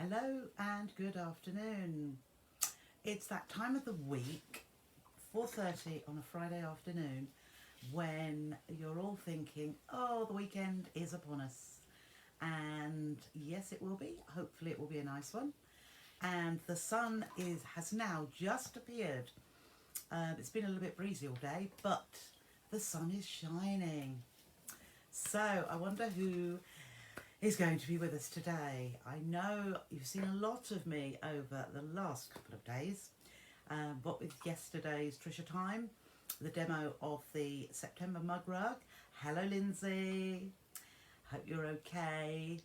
Hello and good afternoon. It's that time of the week, 4:30 on a Friday afternoon, when you're all thinking, oh, the weekend is upon us. And yes, it will be. Hopefully it will be a nice one. And the sun has now just appeared. It's been a little bit breezy all day, but the sun is shining. So I wonder who is going to be with us today. I know you've seen a lot of me over the last couple of days, what with yesterday's Trisha time, the demo of the September mug rug. Hello Lindsay, hope you're okay.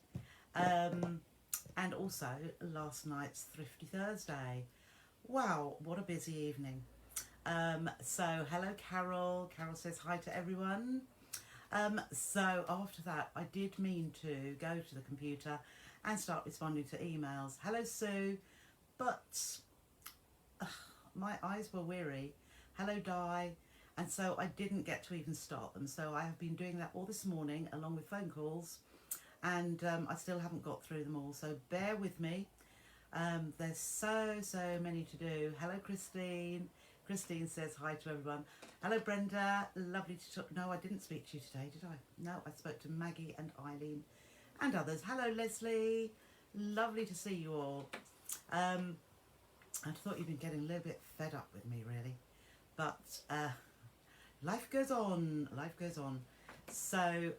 And also last night's Thrifty Thursday. Wow, what a busy evening. So hello Carol. Carol says hi to everyone. So after that, I did mean to go to the computer and start responding to emails. Hello Sue, but my eyes were weary. Hello Di, and so I didn't get to even start them. So I have been doing that all this morning along with phone calls, and I still haven't got through them all. So bear with me. There's so many to do. Hello Christine. Christine says hi to everyone. Hello Brenda, lovely to talk. No, I didn't speak to you today, did I? No, I spoke to Maggie and Eileen and others. Hello Leslie, lovely to see you all. I thought you'd been getting a little bit fed up with me really, but life goes on, life goes on. So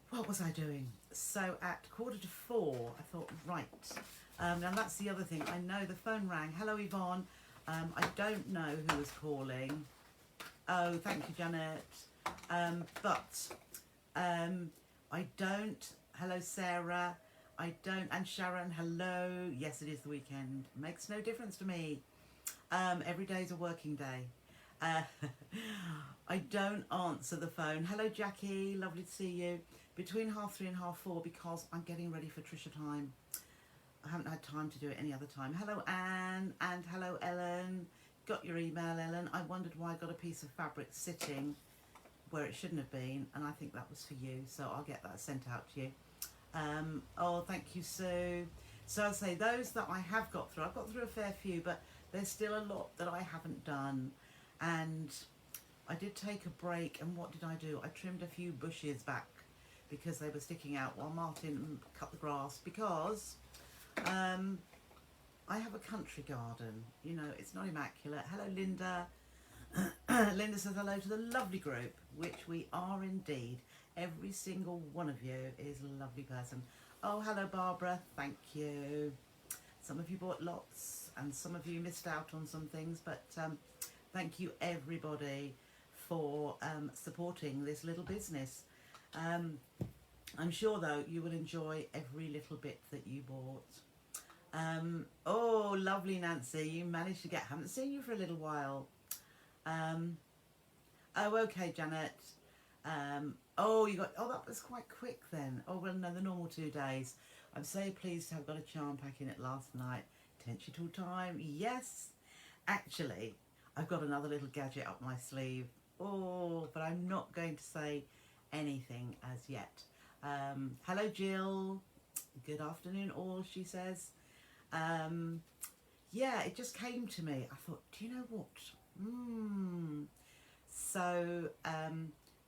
what was I doing? So at 4:45, I thought, right, now that's the other thing. I know the phone rang. Hello Yvonne. I don't know who was calling. Oh, thank you, Janet. But I don't. Hello, Sarah. I don't. And Sharon, hello. Yes, it is the weekend. Makes no difference to me. Every day's a working day. I don't answer the phone. Hello, Jackie. Lovely to see you. Between 3:30 and 4:30 because I'm getting ready for Trisha time. I haven't had time to do it any other time. Hello Anne and hello Ellen. Got your email, Ellen. I wondered why I got a piece of fabric sitting where it shouldn't have been, and I think that was for you, so I'll get that sent out to you. Oh, thank you, Sue. So I'll say those that I have got through, I've got through a fair few, but there's still a lot that I haven't done. And I did take a break, and what did I do? I trimmed a few bushes back because they were sticking out while Martin cut the grass, because I have a country garden, you know, it's not immaculate. Hello Linda. Linda says hello to the lovely group, which we are indeed. Every single one of you is a lovely person. Oh, hello Barbara, thank you. Some of you bought lots and some of you missed out on some things, but thank you everybody for supporting this little business. I'm sure though you will enjoy every little bit that you bought. Oh, lovely Nancy, you managed to get, haven't seen you for a little while. Oh, okay, Janet. Oh, you got, oh, that was quite quick then. Oh, well, no, the normal 2 days. I'm so pleased to have got a charm pack in it last night. Attention to time, yes. Actually, I've got another little gadget up my sleeve. Oh, but I'm not going to say anything as yet. Hello, Jill. Good afternoon, all, she says. Yeah, it just came to me. I thought, do you know what? So,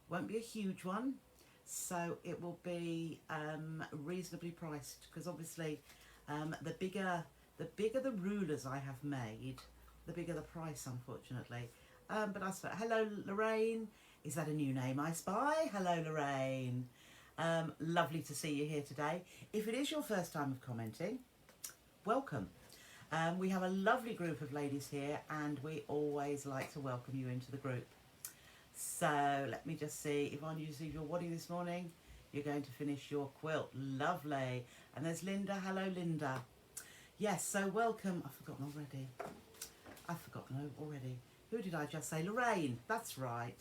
won't be a huge one. So it will be reasonably priced, because obviously the bigger the rulers I have made, the bigger the price, unfortunately. But I suppose, hello Lorraine. Is that a new name I spy? Hello Lorraine. Lovely to see you here today. If it is your first time of commenting, welcome. We have a lovely group of ladies here, and we always like to welcome you into the group. So let me just see. Yvonne, you received your wadding this morning. You're going to finish your quilt. Lovely. And there's Linda. Hello, Linda. Yes, so welcome. I've forgotten already. Who did I just say? Lorraine. That's right.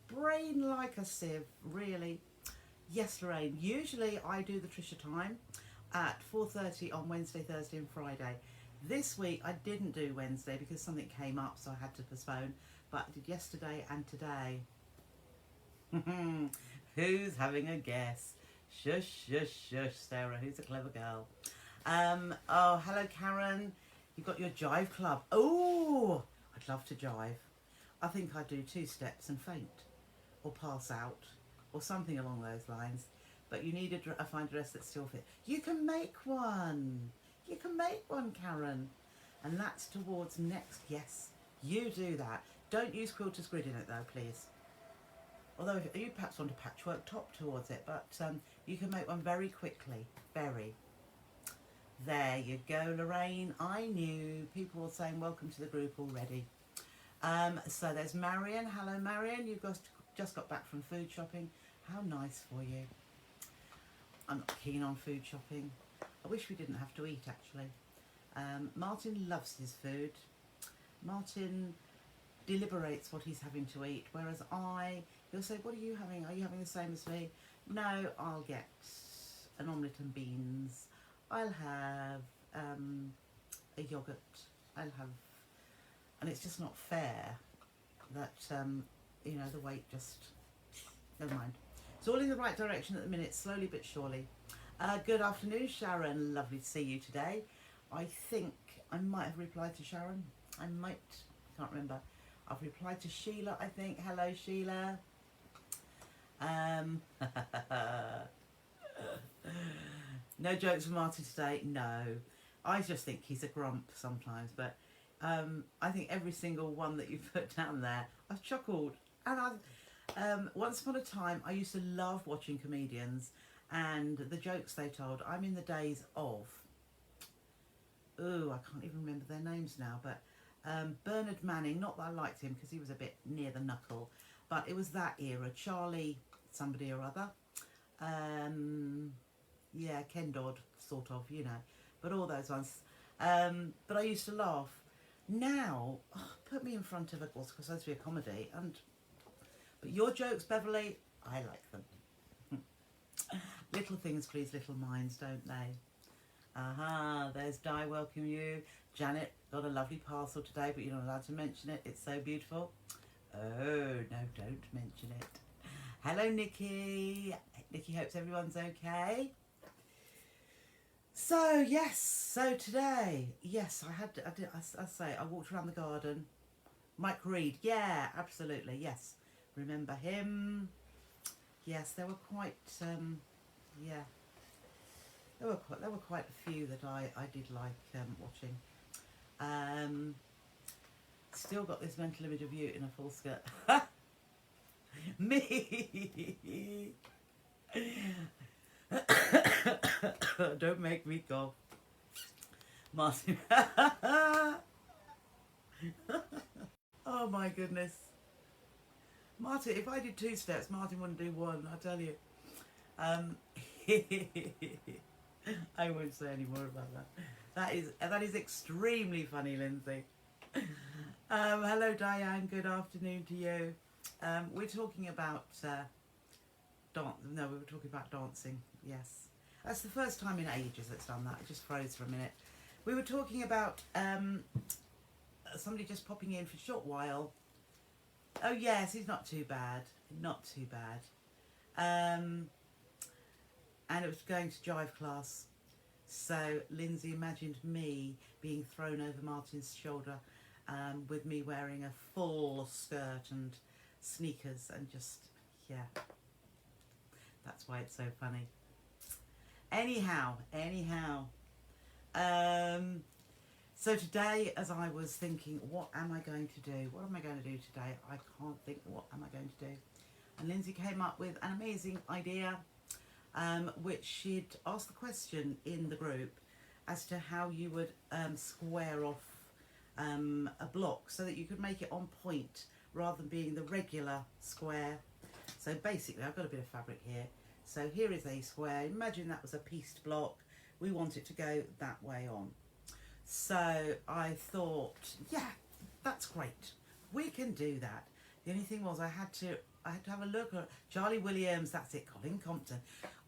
Brain like a sieve, really. Yes, Lorraine. Usually I do the Trisha time at 4:30 on Wednesday, Thursday and Friday. This week I didn't do Wednesday because something came up, so I had to postpone. But I did yesterday and today. Who's having a guess? Shush, shush, shush, Sarah. Who's a clever girl? Oh, hello, Karen. You've got your jive club. Oh, I'd love to jive. I think I'd do 2 steps and faint, or pass out, or something along those lines. But you need a find a dress that still fits. You can make one. You can make one, Karen. And that's towards next. Yes, you do that. Don't use quilter's grid in it though, please. Although if you perhaps want a patchwork top towards it, but you can make one very quickly. Very. There you go, Lorraine. I knew. People were saying welcome to the group already. So there's Marion. Hello, Marion. You've just got back from food shopping. How nice for you. I'm not keen on food shopping. I wish we didn't have to eat, actually. Martin loves his food. Martin deliberates what he's having to eat, whereas he'll say, what are you having? Are you having the same as me? No, I'll get an omelette and beans. I'll have a yoghurt. And it's just not fair that, the weight just, never mind. It's all in the right direction at the minute, slowly but surely. Good afternoon, Sharon. Lovely to see you today. I think I might have replied to Sharon. Can't remember. I've replied to Sheila, I think. Hello, Sheila. No jokes from Martin today. No. I just think he's a grump sometimes, but I think every single one that you put down there, I've chuckled. And once upon a time, I used to love watching comedians and the jokes they told. I'm in the days of, I can't even remember their names now, but Bernard Manning, not that I liked him because he was a bit near the knuckle, but it was that era. Charlie somebody or other. Ken Dodd, sort of, but all those ones. But I used to laugh. Now, put me in front of, of course, because those be a comedy, but your jokes, Beverly, I like them. Little things please little minds, don't they? There's Di, welcome you. Janet got a lovely parcel today, but you're not allowed to mention it. It's so beautiful. Oh, no, don't mention it. Hello, Nikki. Nikki hopes everyone's okay. So, today, I walked around the garden. Mike Reed, yeah, absolutely, yes. Remember him? Yes, there were quite, there were quite a few that I did like watching. Still got this mental image of you in a full skirt. Me! Don't make me cough. Martin. Oh my goodness. Martin, if I did 2 steps, Martin wouldn't do 1, I tell you. I won't say any more about that. That is extremely funny, Lindsay. Hello, Diane. Good afternoon to you. We're talking about we were talking about dancing. Yes, that's the first time in ages it's done that. I just froze for a minute. We were talking about somebody just popping in for a short while. Oh yes, he's not too bad. Not too bad. And it was going to jive class. So Lindsay imagined me being thrown over Martin's shoulder with me wearing a full skirt and sneakers and just, yeah. That's why it's so funny. Anyhow. So today, as I was thinking, what am I going to do? What am I going to do today? I can't think, what am I going to do? And Lindsay came up with an amazing idea, which she'd asked the question in the group as to how you would square off a block so that you could make it on point rather than being the regular square. So basically, I've got a bit of fabric here. So here is a square. Imagine that was a pieced block. We want it to go that way on. So I thought, yeah, that's great. We can do that. The only thing was I had to have a look at Charlie Williams. That's it, Colin Compton.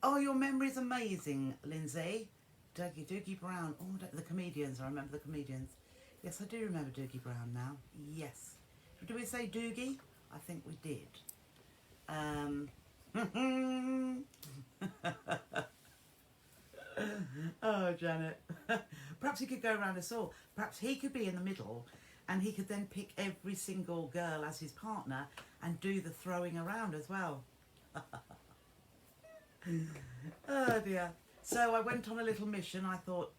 Oh, your memory's amazing, Lindsay. Doogie Brown. Oh, the comedians. I remember the comedians. Yes, I do remember Doogie Brown now. Yes. Did we say Doogie? I think we did. Janet. Perhaps he could go around us all. Perhaps he could be in the middle and he could then pick every single girl as his partner and do the throwing around as well. Oh dear. So I went on a little mission. I thought,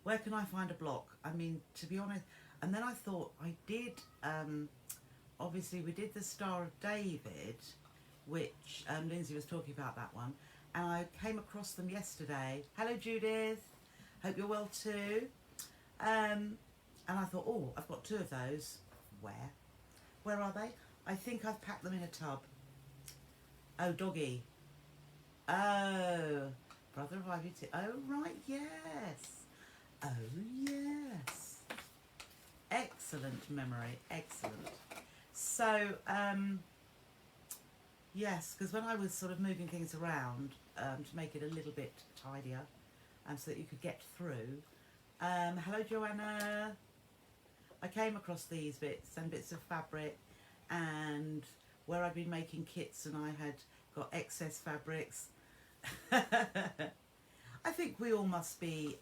where can I find a block? I mean, to be honest, and then I thought I did, obviously we did the Star of David, which Lindsay was talking about that one, and I came across them yesterday. Hello Judith, hope you're well too. And I thought, oh, I've got 2 of those. Where are they? I think I've packed them in a tub. Oh, doggy. Oh, brother of Ivy too. Oh, right, yes. Oh, yes. Excellent memory, excellent. So, yes, because when I was sort of moving things around to make it a little bit tidier so that you could get through. Hello, Joanna. I came across these bits and bits of fabric, and where I'd been making kits and I had got excess fabrics. I think we all must be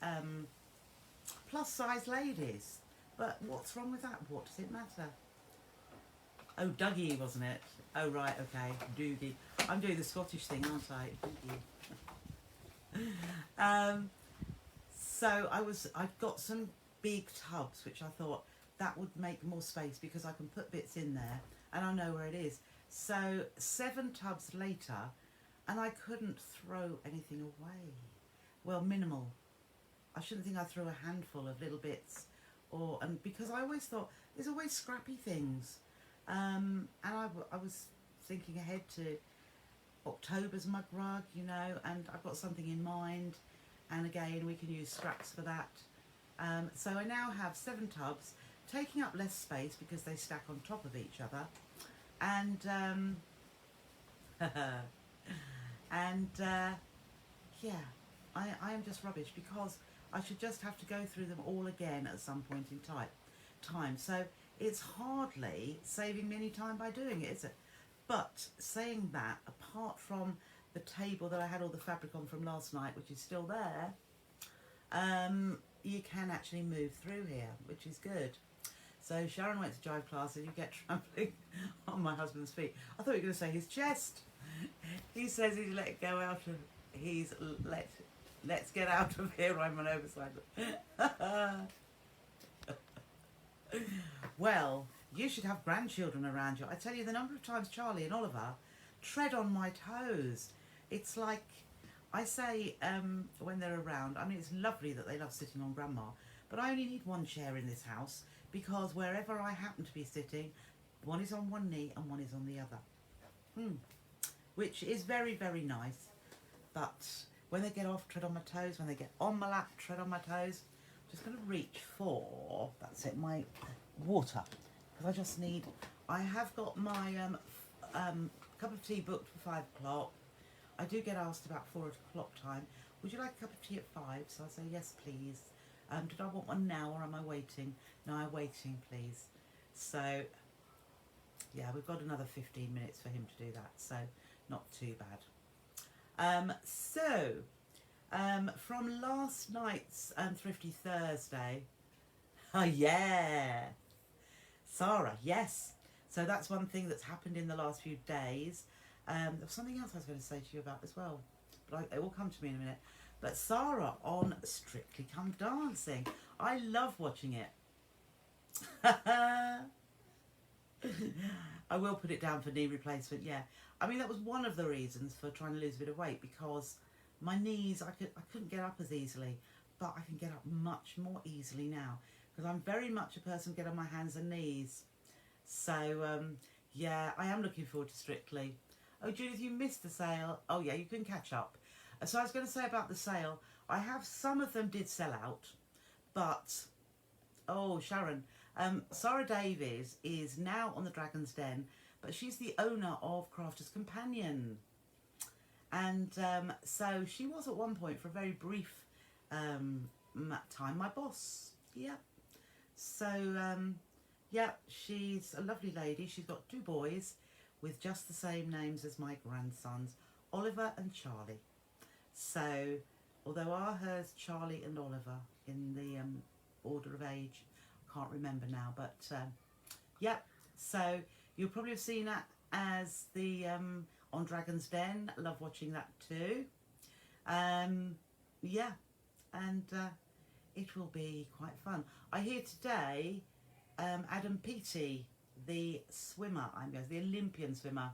plus size ladies, but what's wrong with that? What does it matter? Oh, Dougie, wasn't it? Oh, right, okay, Doogie. I'm doing the Scottish thing, aren't I? Doogie. So I've got some big tubs, which I thought that would make more space because I can put bits in there and I know where it is. So 7 tubs later, and I couldn't throw anything away. Well, minimal. I shouldn't think I threw a handful of little bits, and because I always thought there's always scrappy things, and I was thinking ahead to October's mug rug, you know, and I've got something in mind, and again we can use scraps for that. So I now have 7 tubs, taking up less space because they stack on top of each other, and yeah, I am just rubbish because I should just have to go through them all again at some point in time. So it's hardly saving me any time by doing it, is it? But saying that, apart from the table that I had all the fabric on from last night, which is still there, you can actually move through here, which is good. So Sharon went to jive class and you get trampling on my husband's feet. I thought you were going to say his chest. He says he's let's get out of here, I'm an oversight. Well, you should have grandchildren around you. I tell you, the number of times Charlie and Oliver tread on my toes. It's like, I say when they're around, I mean, it's lovely that they love sitting on Grandma, but I only need one chair in this house because wherever I happen to be sitting, one is on one knee and one is on the other. Which is very, very nice. But when they get off, tread on my toes. When they get on my lap, tread on my toes. I'm just going to reach for, that's it, my water. Because I just need, I have got my cup of tea booked for 5 o'clock. I do get asked about 4 o'clock time. Would you like a cup of tea at 5? So I say, yes, please. Did I want one now or am I waiting? No, I'm waiting, please. So, yeah, we've got another 15 minutes for him to do that. So, not too bad. From last night's Thrifty Thursday, oh yeah, Sarah, yes. So that's one thing that's happened in the last few days. There was something else I was going to say to you about as well, but it will come to me in a minute. But Sarah on Strictly Come Dancing, I love watching it. I will put it down for knee replacement, yeah. I mean, that was one of the reasons for trying to lose a bit of weight, because my knees, I couldn't get up as easily, but I can get up much more easily now, because I'm very much a person get on my hands and knees. So, yeah, I am looking forward to Strictly. Oh, Judith, you missed the sale. Oh, yeah, you can catch up. So I was going to say about the sale, I have, some of them did sell out, but, oh, Sharon, Sarah Davies is now on the Dragon's Den, but she's the owner of Crafter's Companion. And so she was at one point, for a very brief time, my boss. Yeah. So, yeah, she's a lovely lady. She's got 2 boys with just the same names as my grandsons, Oliver and Charlie. So, Although are hers Charlie and Oliver in the order of age? Can't remember now, but yep. So you'll probably have seen that as the on Dragon's Den. Love watching that too. Yeah, and it will be quite fun. I hear today Adam Peaty, the swimmer, the Olympian swimmer.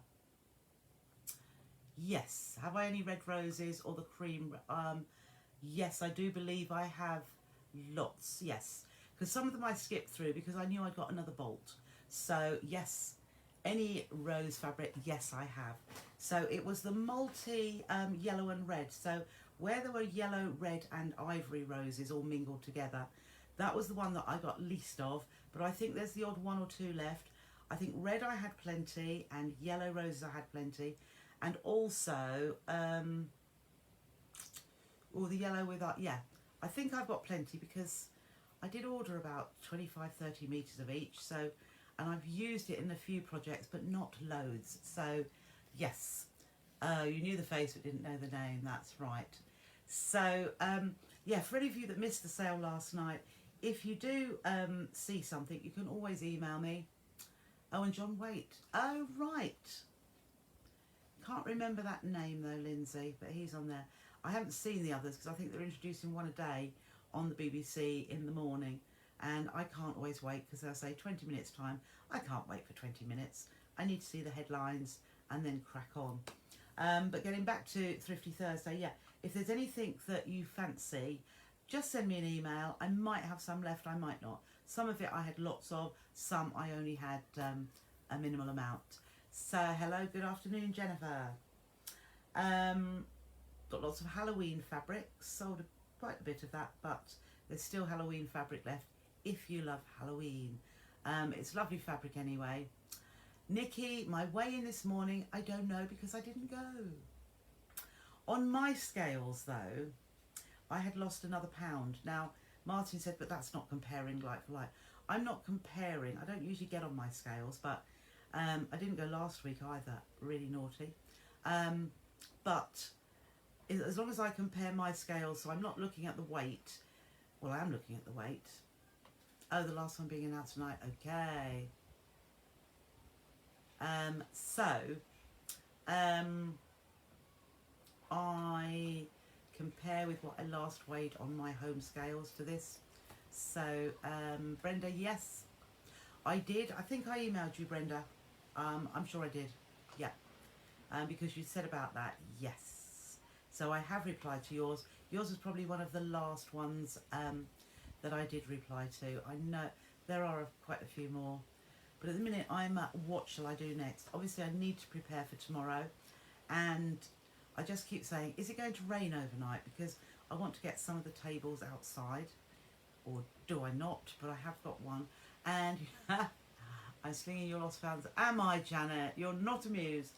Yes. Have I any red roses or the cream? Yes, I do believe I have lots. Yes, because some of them I skipped through because I knew I'd got another bolt. So yes, any rose fabric, yes, I have. So it was the multi yellow and red. So where there were yellow, red and ivory roses all mingled together, that was the one that I got least of. But I think there's the odd one or two left. I think red I had plenty and yellow roses I had plenty. And also, the yellow with, yeah, I think I've got plenty because I did order about 25-30 metres of each. So, and I've used it in a few projects, but not loads. So, yes, you knew the face but didn't know the name. That's right. So, yeah, for any of you that missed the sale last night, if you do see something, you can always email me. Oh, and John Waite. Oh, right. Can't remember that name though, Lindsay, but he's on there. I haven't seen the others because I think they're introducing one a day on the BBC in the morning, and I can't always wait because they'll say 20 minutes time. I can't wait for 20 minutes. I need to see the headlines and then crack on. But getting back to Thrifty Thursday, yeah, if there's anything that you fancy, just send me an email. I might have some left, I might not. Some of it I had lots of, some I only had a minimal amount. So, hello, good afternoon, Jennifer. Got lots of Halloween fabrics, sold quite a bit of that, but there's still Halloween fabric left if you love Halloween. It's lovely fabric anyway. Nikki, my weigh-in this morning, I don't know because I didn't go. On my scales though, I had lost another pound. Now, Martin said, but that's not comparing like for like. I'm not comparing, I don't usually get on my scales, but I didn't go last week either, really naughty. But as long as I compare my scales, so I'm not looking at the weight. Well, I am looking at the weight. Oh, the last one being announced tonight, okay. I compare with what I last weighed on my home scales to this. So, Brenda, yes, I did. I think I emailed you, Brenda. I'm sure I did, yeah, because you said about that, yes. So I have replied to yours. Yours was probably one of the last ones that I did reply to. I know there are quite a few more, but at the minute I'm at what shall I do next? Obviously I need to prepare for tomorrow, and I just keep saying, is it going to rain overnight? Because I want to get some of the tables outside, or do I not? But I have got one, and I'm slinging your lost fans. Am I, Janet? You're not amused.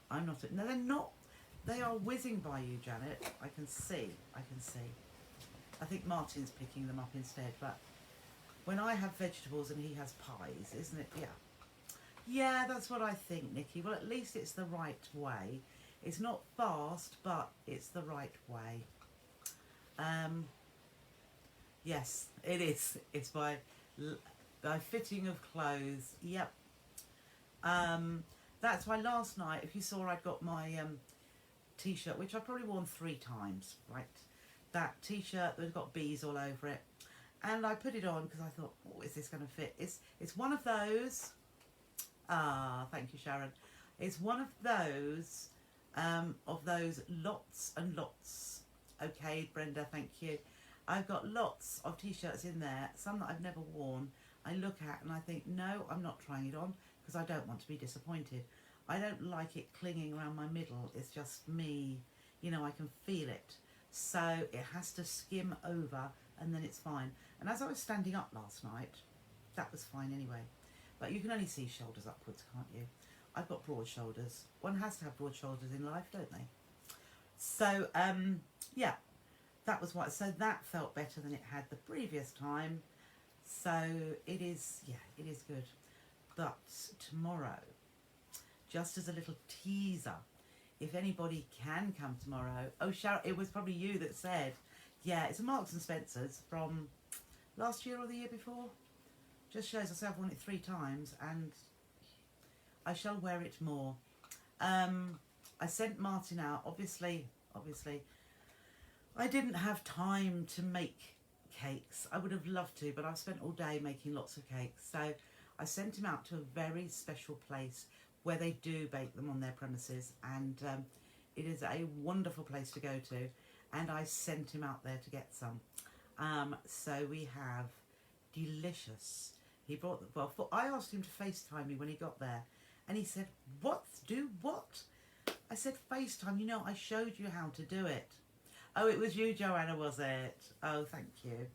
I'm not. No, they're not. They are whizzing by you, Janet. I can see. I can see. I think Martin's picking them up instead. But when I have vegetables and he has pies, isn't it? Yeah. Yeah, that's what I think, Nikki. Well, at least it's the right way. It's not fast, but it's the right way. Yes, it is. It's by fitting of clothes. Yep. That's why last night, if you saw, I'd got my t-shirt, which I've probably worn 3 times, right? That t-shirt that's got bees all over it, and I put it on because I thought, oh, is this going to fit? It's one of those. Ah, thank you, Sharon. It's one of those lots and lots. Okay, Brenda, thank you. I've got lots of t-shirts in there, some that I've never worn. I look at and I think, no, I'm not trying it on because I don't want to be disappointed. I don't like it clinging around my middle. It's just me, you know, I can feel it. So it has to skim over and then it's fine. And as I was standing up last night, that was fine anyway. But you can only see shoulders upwards, can't you? I've got broad shoulders. One has to have broad shoulders in life, don't they? So, yeah, that was what. So that felt better than it had the previous time. So it is, yeah, it is good. But tomorrow, just as a little teaser, if anybody can come tomorrow. Oh, Sharon, it was probably you that said, Yeah, it's a Marks and Spencer's from last year or the year before. Just shows us I've worn it 3 times and I shall wear it more. I sent Martin out. Obviously, I didn't have time to make cakes. I would have loved to, but I've spent all day making lots of cakes. So I sent him out to a very special place where they do bake them on their premises, and it is a wonderful place to go to. And I sent him out there to get some. So we have delicious. He brought the, well, I asked him to FaceTime me when he got there, and he said, "What? Do what?" I said, "FaceTime. You know, I showed you how to do it." Oh, it was you, Joanna, was it? Oh, thank you.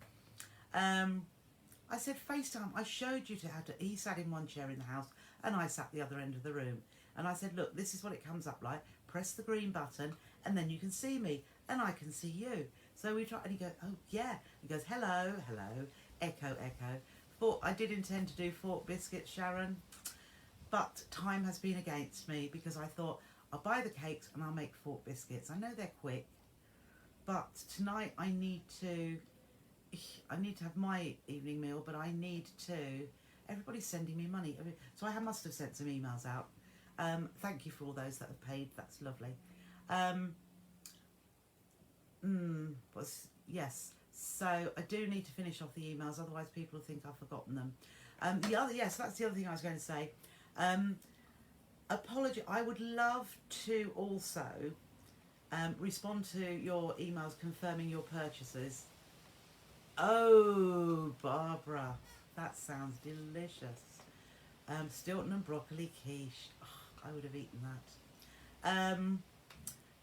I said, "FaceTime. I showed you how to." He sat in one chair in the house, and I sat the other end of the room. And I said, "Look, this is what it comes up like. Press the green button, and then you can see me, and I can see you." So we tried, and he goes, "Oh yeah." He goes, "Hello, hello, echo, echo." I did intend to do fork biscuits, Sharon, but time has been against me because I thought I'll buy the cakes and I'll make fork biscuits. I know they're quick, but tonight I need to have my evening meal, but I need to. Everybody's sending me money, so I must have sent some emails out. Thank you for all those that have paid. That's lovely. Yes. So I do need to finish off the emails, otherwise people will think I've forgotten them. Yes, that's the other thing I was going to say. Apology. I would love to also respond to your emails confirming your purchases. Oh, Barbara, that sounds delicious. Stilton and broccoli quiche. Oh, I would have eaten that.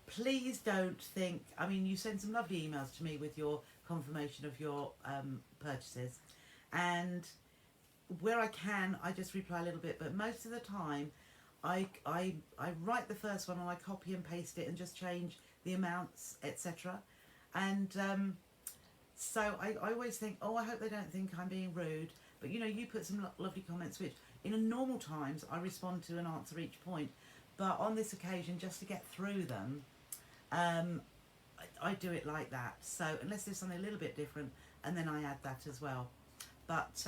Please don't think, I mean, you send some lovely emails to me with your confirmation of your purchases, and where I can I just reply a little bit, but most of the time I write the first one and I copy and paste it and just change the amounts, etc. And so I always think, oh, I hope they don't think I'm being rude, but you know, you put some lovely comments which in normal times I respond to and answer each point, but on this occasion, just to get through them, I do it like that. So unless there's something a little bit different, and then I add that as well. But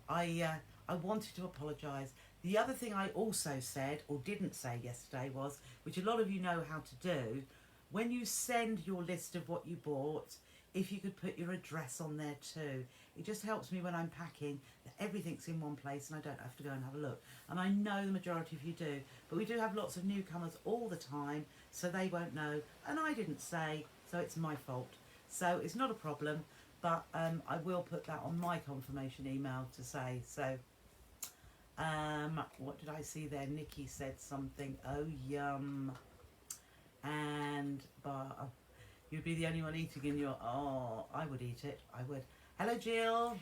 I wanted to apologise. The other thing I also said, or didn't say yesterday, was, which a lot of you know how to do, when you send your list of what you bought, if you could put your address on there too. It just helps me when I'm packing that everything's in one place and I don't have to go and have a look. And I know the majority of you do, but we do have lots of newcomers all the time, so they won't know. And I didn't say, so it's my fault. So it's not a problem, but I will put that on my confirmation email to say. So what did I see there? Nikki said something. Oh, yum. And you'd be the only one eating in your... Oh, I would eat it. I would. Hello, Jill.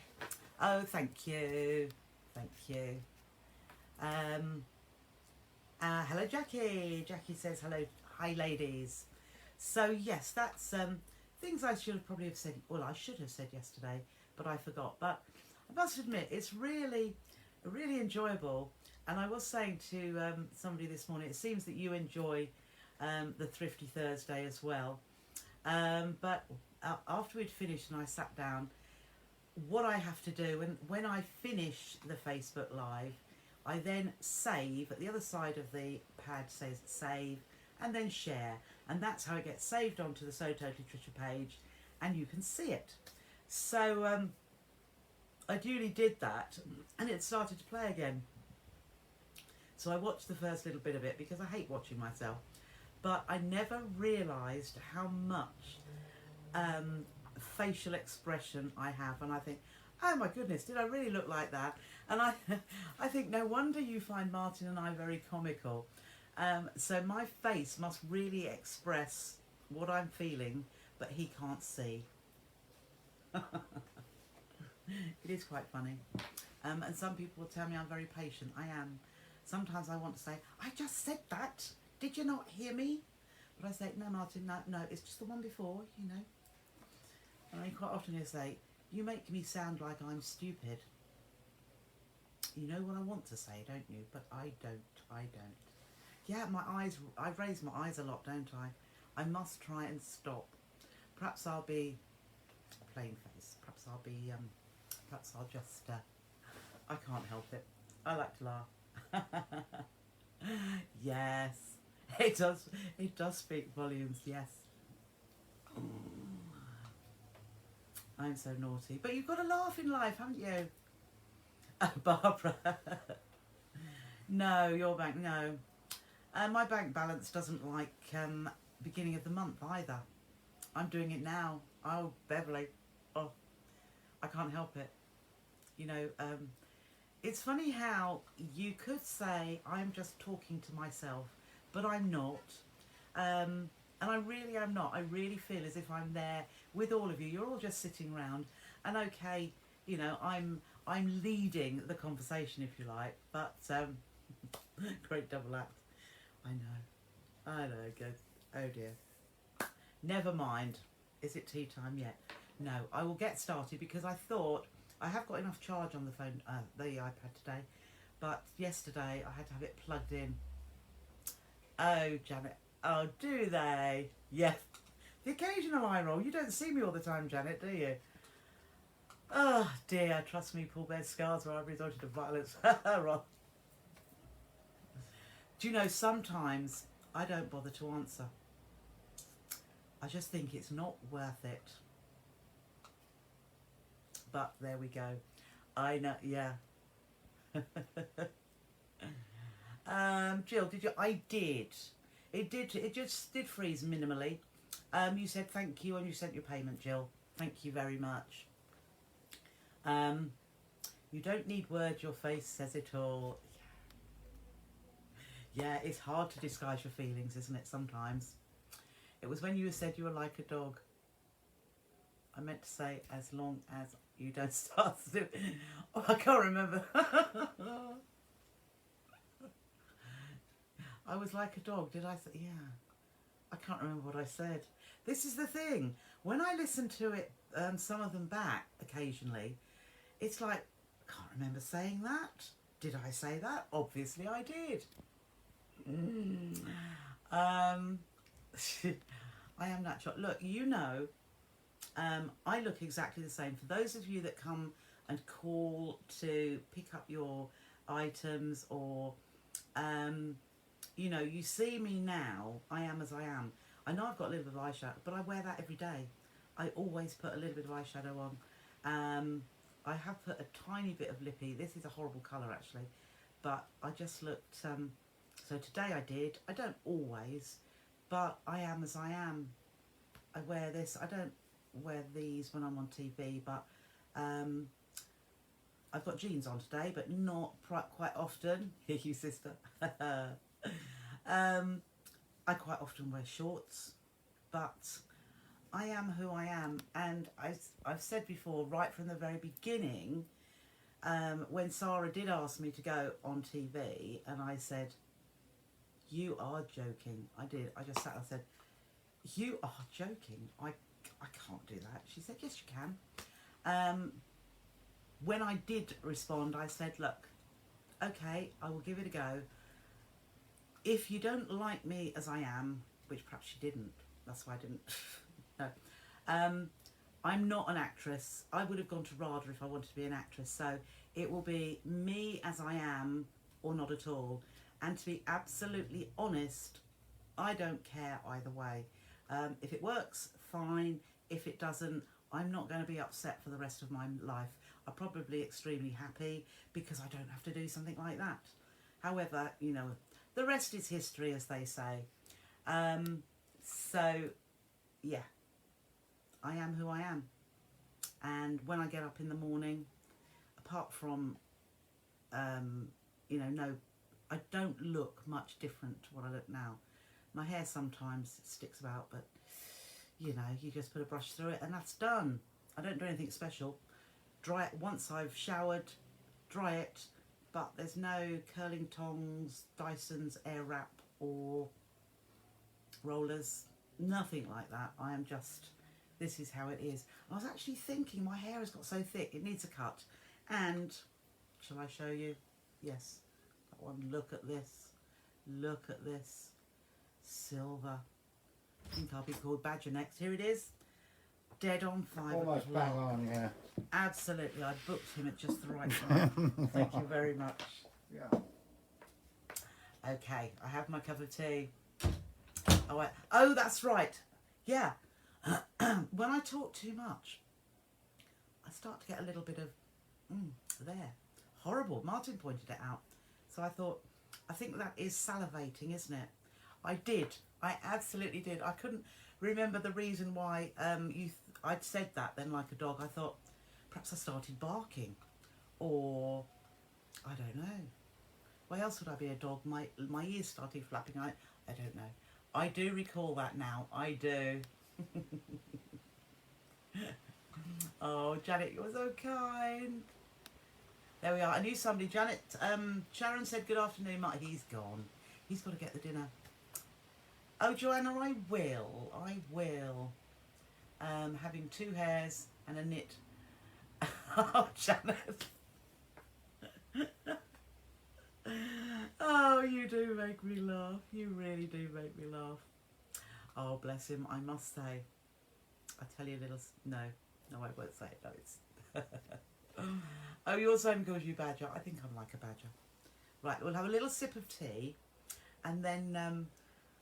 Oh, thank you. Thank you. Hello, Jackie. Jackie says, hello. Hi, ladies. So, yes, that's things I should probably have said... Well, I should have said yesterday, but I forgot. But I must admit, it's really enjoyable. And I was saying to somebody this morning, it seems that you enjoy the Thrifty Thursday as well. But after we'd finished and I sat down, what I have to do, when I finish the Facebook Live, I then save. At the other side of the pad says save and then share. And that's how it gets saved onto the So Totally Trisha page and you can see it. So I duly did that and it started to play again. So I watched the first little bit of it because I hate watching myself. But I never realised how much facial expression I have. And I think, oh my goodness, did I really look like that? And I think no wonder you find Martin and I very comical. So my face must really express what I'm feeling, but he can't see. It is quite funny. And some people will tell me I'm very patient. I am. Sometimes I want to say, I just said that. Did you not hear me? But I say, no, Martin, no, it's just the one before, you know. And I quite often he'll say, you make me sound like I'm stupid. You know what I want to say, don't you? But I don't. Yeah, my eyes, I raise my eyes a lot, don't I? I must try and stop. Perhaps I'll be plain face. Perhaps I'll be, perhaps I'll just, I can't help it. I like to laugh. Yes, it does speak volumes, yes. I'm so naughty. But you've got to laugh in life, haven't you? Oh, Barbara. No, your bank, no. My bank balance doesn't like beginning of the month either. I'm doing it now. Oh, Beverly. Oh, I can't help it. You know, it's funny how you could say I'm just talking to myself, but I'm not. And I really am not. I really feel as if I'm there with all of you. You're all just sitting around, and okay, you know, I'm leading the conversation, if you like. But great double act. I know. Good. Oh dear. Never mind. Is it tea time yet? No. I will get started because I thought I have got enough charge on the phone, the iPad today, but yesterday I had to have it plugged in. Oh, Janet. Oh, do they? Yes. The occasional eye roll. You don't see me all the time, Janet, do you? Oh, dear. Trust me, Paul bears scars where I've resorted to violence. Do you know, sometimes I don't bother to answer. I just think it's not worth it. But there we go. I know, yeah. Jill, did you? I did. It just did freeze minimally. You said thank you and you sent your payment, Jill. Thank you very much. You don't need words, your face says it all. Yeah, it's hard to disguise your feelings, isn't it, sometimes? It was when you said you were like a dog. I meant to say, as long as you don't start to... Oh, I can't remember. I was like a dog, did I say? Yeah. I can't remember what I said. This is the thing. When I listen to it, some of them back occasionally, it's like, I can't remember saying that. Did I say that? Obviously I did. I am natural. Look, you know, I look exactly the same. For those of you that come and call to pick up your items or, you know, you see me now, I am as I am. I know I've got a little bit of eyeshadow, but I wear that every day. I always put a little bit of eyeshadow on. I have put a tiny bit of lippy. This is a horrible colour, actually. But I just looked... so today I did. I don't always, but I am as I am. I wear this. I don't wear these when I'm on TV, but I've got jeans on today, but not quite often. Here, you sister. I quite often wear shorts, but I am who I am. And I've said before, right from the very beginning, when Sarah did ask me to go on TV, and I said, you are joking. I did. I just sat and said, you are joking. I can't do that. She said, yes, you can. When I did respond, I said, look, okay, I will give it a go. If you don't like me as I am, which perhaps she didn't, that's why I didn't, no. I'm not an actress. I would have gone to RADA if I wanted to be an actress. So it will be me as I am or not at all. And to be absolutely honest, I don't care either way. If it works, fine. If it doesn't, I'm not going to be upset for the rest of my life. I'm probably extremely happy because I don't have to do something like that. However, you know, the rest is history, as they say. So, yeah, I am who I am. And when I get up in the morning, apart from, you know, no, I don't look much different to what I look now. My hair sometimes sticks about, but, you know, you just put a brush through it and that's done. I don't do anything special. Dry it once I've showered, dry it, but there's no curling tongs, Dyson's Airwrap or rollers, nothing like that. I am just, this is how it is. I was actually thinking my hair has got so thick, it needs a cut. And, shall I show you? Yes, that one, look at this, look at this, silver. I think I'll be called Badger next. Here it is, dead on 5 Almost o'clock. bang on, yeah. Absolutely, I booked him at just the right time. Thank you very much. Yeah. Okay, I have my cup of tea. Oh, that's right. Yeah. When I talk too much, I start to get a little bit of there. Horrible. Martin pointed it out. So I thought, I think that is salivating, isn't it? I did. I absolutely did. I couldn't remember the reason why I'd said that then like a dog. I thought perhaps I started barking, or I don't know. Why else would I be a dog? My ears started flapping. I don't know. I do recall that now. I do. Oh, Janet, you're so kind. There we are. I knew somebody. Janet, Sharon said good afternoon. Mike, he's gone. He's got to get the dinner. Oh, Joanna, I will. I will. Having 2 hairs and a knit. Oh, Janet. Oh, you do make me laugh. You really do make me laugh. Oh, bless him. I must say. I'll tell you a little... No, I won't say it. No, it's... Oh, you're the same because you badger. I think I'm like a badger. Right, we'll have a little sip of tea, and then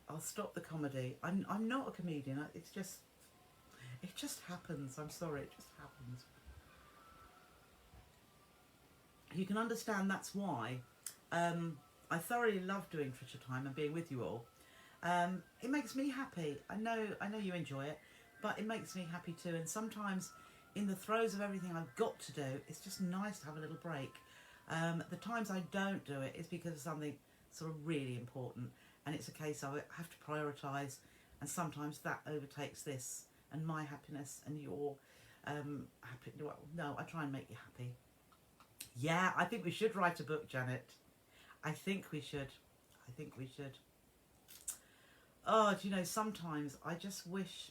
I'll stop the comedy. I'm not a comedian. It just happens. I'm sorry, it just happens. You can understand that's why I thoroughly love doing Trisha Time and being with you all. It makes me happy. I know you enjoy it, but it makes me happy too. And sometimes, in the throes of everything I've got to do, it's just nice to have a little break. The times I don't do it is because of something sort of really important, and it's a case of I have to prioritise, and sometimes that overtakes this and my happiness and your happy. Well, no, I try and make you happy. Yeah, I think we should write a book, Janet. I think we should. Oh, do you know, sometimes I just wish,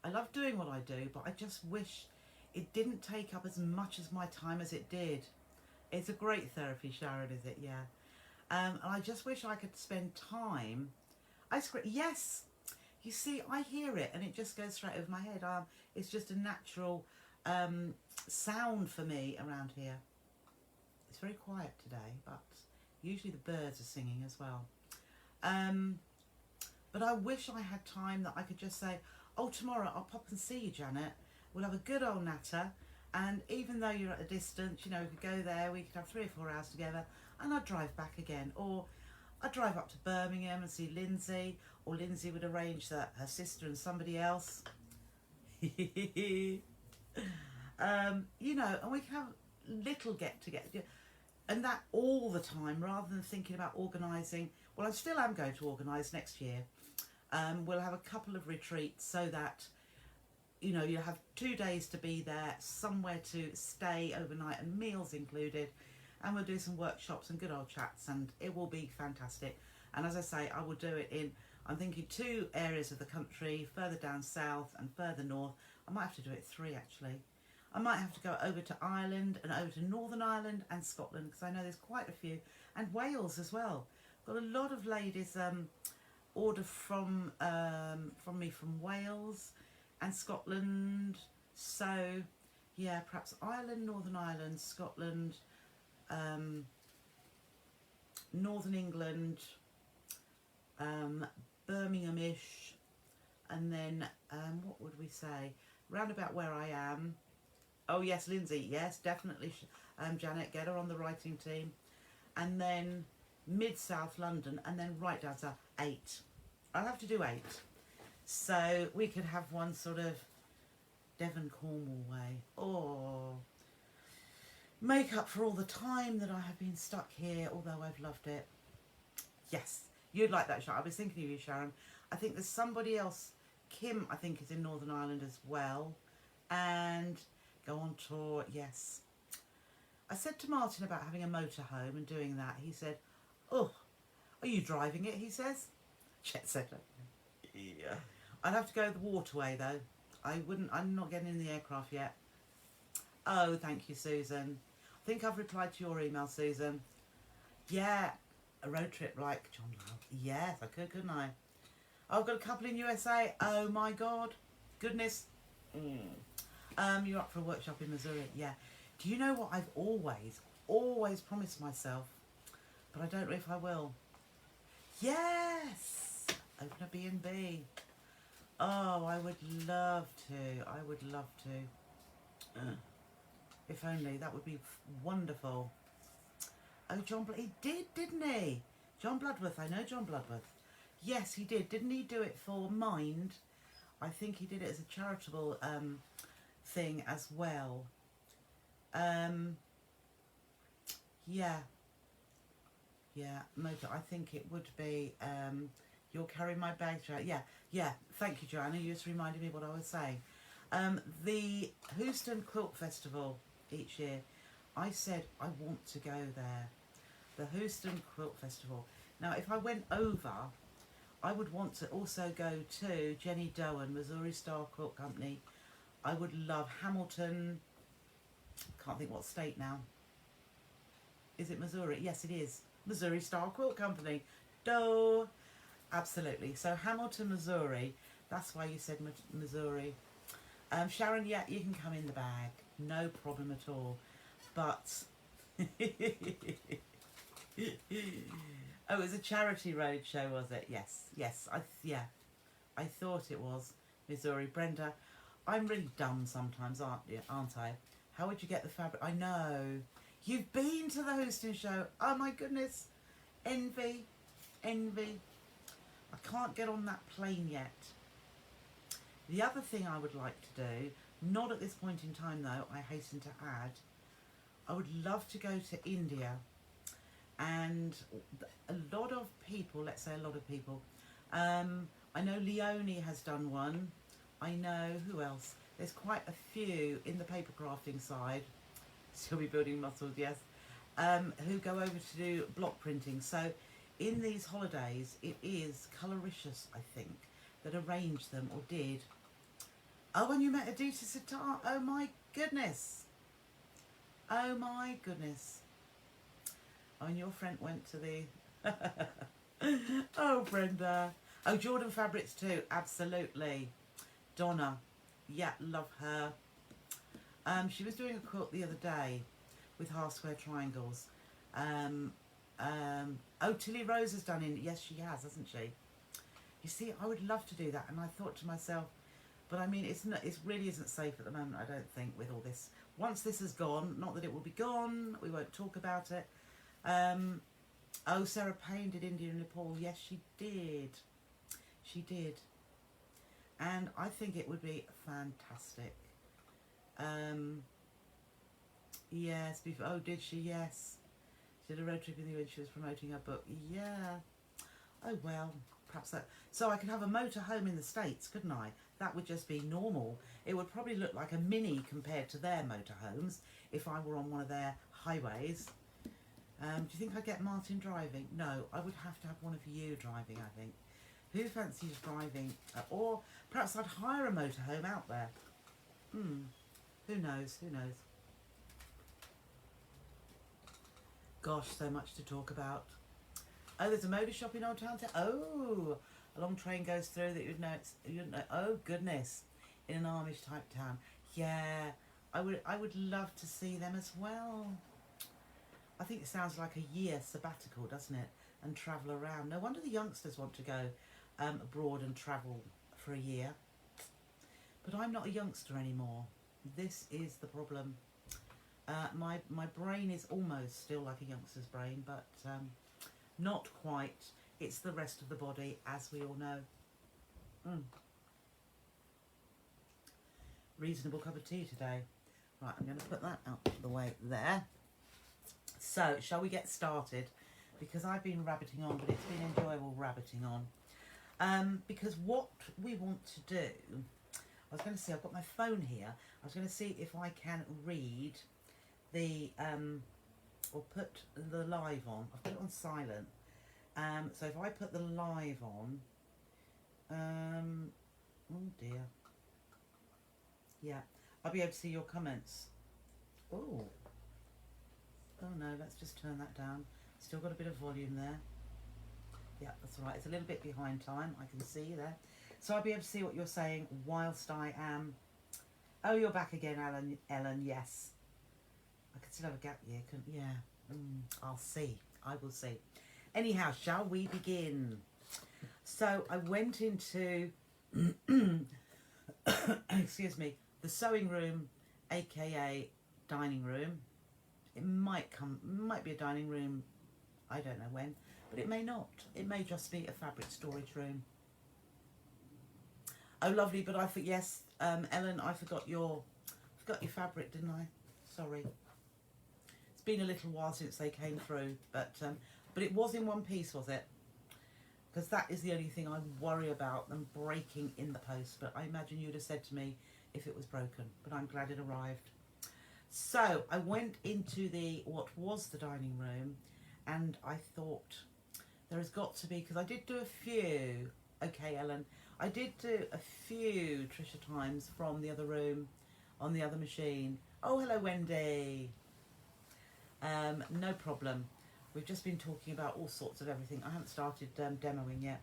I love doing what I do, but I just wish it didn't take up as much as my time as it did. It's a great therapy, Sharon, is it? Yeah. And I just wish I could spend time. Yes. You see, I hear it and it just goes straight over my head. It's just a natural sound for me around here. It's very quiet today, but usually the birds are singing as well. But I wish I had time that I could just say, oh, tomorrow I'll pop and see you, Janet. We'll have a good old natter. And even though you're at a distance, you know, we could go there, we could have 3 or 4 hours together, and I'd drive back again. Or I'd drive up to Birmingham and see Lindsay, or Lindsay would arrange that her sister and somebody else. You know, and we could have little get-together. And that all the time, rather than thinking about organising. Well, I still am going to organise next year. We'll have a couple of retreats so that, you know, you have 2 days to be there, somewhere to stay overnight and meals included. And we'll do some workshops and good old chats, and it will be fantastic. And as I say, I will do it in, I'm thinking 2 areas of the country, further down south and further north. I might have to do it 3 actually. I might have to go over to Ireland and over to Northern Ireland and Scotland, because I know there's quite a few, and Wales as well. Got a lot of ladies order from me from Wales and Scotland. So yeah, perhaps Ireland, Northern Ireland, Scotland, Northern England, Birmingham-ish, and then what would we say? Round about where I am. Oh yes, Lindsay, yes, definitely. Janet, get her on the writing team. And then mid-south London, and then right down south, 8. I'll have to do 8. So we could have one sort of Devon, Cornwall way. Or make up for all the time that I have been stuck here, although I've loved it. Yes, you'd like that, Sharon. I was thinking of you, Sharon. I think there's somebody else, Kim, I think, is in Northern Ireland as well. And go on tour, yes. I said to Martin about having a motorhome and doing that. He said, oh, are you driving it, he says. Chet said, yeah. I'd have to go the waterway, though. I'm not getting in the aircraft yet. Oh, thank you, Susan. I think I've replied to your email, Susan. Yeah, a road trip like John Love. Yes, I could, couldn't I? I've got a couple in USA. Oh, my God. Goodness. You're up for a workshop in Missouri. Yeah. Do you know what I've always promised myself, but I don't know if I will? Yes! Open a B&B. Oh, I would love to. I would love to. If only. That would be wonderful. Oh, he did, didn't he? John Bloodworth. I know John Bloodworth. Yes, he did. Didn't he do it for Mind? I think he did it as a charitable thing as well. Yeah. Yeah, motor. I think it would be, you'll carry my bag, Joanna. Yeah, yeah. Thank you, Joanna. You just reminded me what I was saying. The Houston Quilt Festival each year, I said I want to go there. The Houston Quilt Festival. Now, if I went over, I would want to also go to Jenny Doan, Missouri Star Quilt Company. I would love Hamilton. Can't think what state now. Is it Missouri? Yes, it is. Missouri Star Quilt Company. Duh. Absolutely. So Hamilton, Missouri. That's why you said Missouri. Sharon, yeah, you can come in the bag. No problem at all. But... Oh, it was a charity road show, was it? Yes. Yes. I thought it was Missouri. Brenda, I'm really dumb sometimes, aren't I? How would you get the fabric? I know. You've been to the Houston show. Oh my goodness. Envy. Envy. I can't get on that plane yet. The other thing I would like to do, not at this point in time though, I hasten to add, I would love to go to India. And a lot of people, let's say a lot of people, I know Leonie has done one. I know, who else? There's quite a few in the paper crafting side, still be building muscles, yes, who go over to do block printing. So in these holidays, it is Coloricious, I think, that arranged them or did. Oh, and you met Aditi Sitar. Oh my goodness. Oh my goodness. Oh, and your friend went to the... Oh, Brenda. Oh, Jordan Fabrics too. Absolutely. Donna. Yeah, love her. She was doing a quilt the other day with half square triangles. Oh, Tilly Rose has done it. Yes, she has, hasn't she? You see, I would love to do that. And I thought to myself, but I mean, it really isn't safe at the moment, I don't think, with all this. Once this is gone, not that it will be gone, we won't talk about it. Oh, Sarah Payne did India and Nepal. Yes, she did. She did. And I think it would be fantastic. Yes, before, oh, did she? Yes. She did a road trip in the when she was promoting her book. Yeah. Oh, well, perhaps that. So I could have a motorhome in the States, couldn't I? That would just be normal. It would probably look like a mini compared to their motorhomes if I were on one of their highways. Do you think I'd get Martin driving? No, I would have to have one of you driving, I think. Who fancies driving? Or perhaps I'd hire a motorhome out there. Who knows? Who knows? Gosh, so much to talk about. Oh, there's a motor shop in Old Town. Oh, a long train goes through that you'd know. You'd know. Oh goodness, in an Amish type town. Yeah, I would love to see them as well. I think it sounds like a year sabbatical, doesn't it? And travel around. No wonder the youngsters want to go abroad and travel for a year. But I'm not a youngster anymore. This is the problem. My brain is almost still like a youngster's brain, but not quite. It's the rest of the body, as we all know. Reasonable cup of tea today. Right, I'm going to put that out of the way there. So, shall we get started? Because I've been rabbiting on, but it's been enjoyable rabbiting on. Because what we want to do, I was going to see, I've got my phone here. I was going to see if I can read the, or put the live on. I've put it on silent. So if I put the live on, oh dear. Yeah, I'll be able to see your comments. Oh. Oh no, let's just turn that down. Still got a bit of volume there. Yeah, that's all right. It's a little bit behind time. I can see there. So I'll be able to see what you're saying whilst I am Oh, you're back again, Ellen, yes. I could still have a gap year, couldn't? Yeah. I'll see. I will see. Anyhow, shall we begin? So I went into, excuse me, the sewing room, aka dining room. It might be a dining room. I don't know when, but it may not. It may just be a fabric storage room. Oh, lovely! But I forgot. Yes, Ellen, I forgot your fabric, didn't I? Sorry. It's been a little while since they came through, but it was in one piece, was it? Because that is the only thing I worry about, them breaking in the post. But I imagine you'd have said to me if it was broken. But I'm glad it arrived. So I went into what was the dining room, and I thought there has got to be, because I did do a few. Okay, Ellen, I did do a few Trisha times from the other room on the other machine. Oh, hello, Wendy. No problem. We've just been talking about all sorts of everything. I haven't started demoing yet.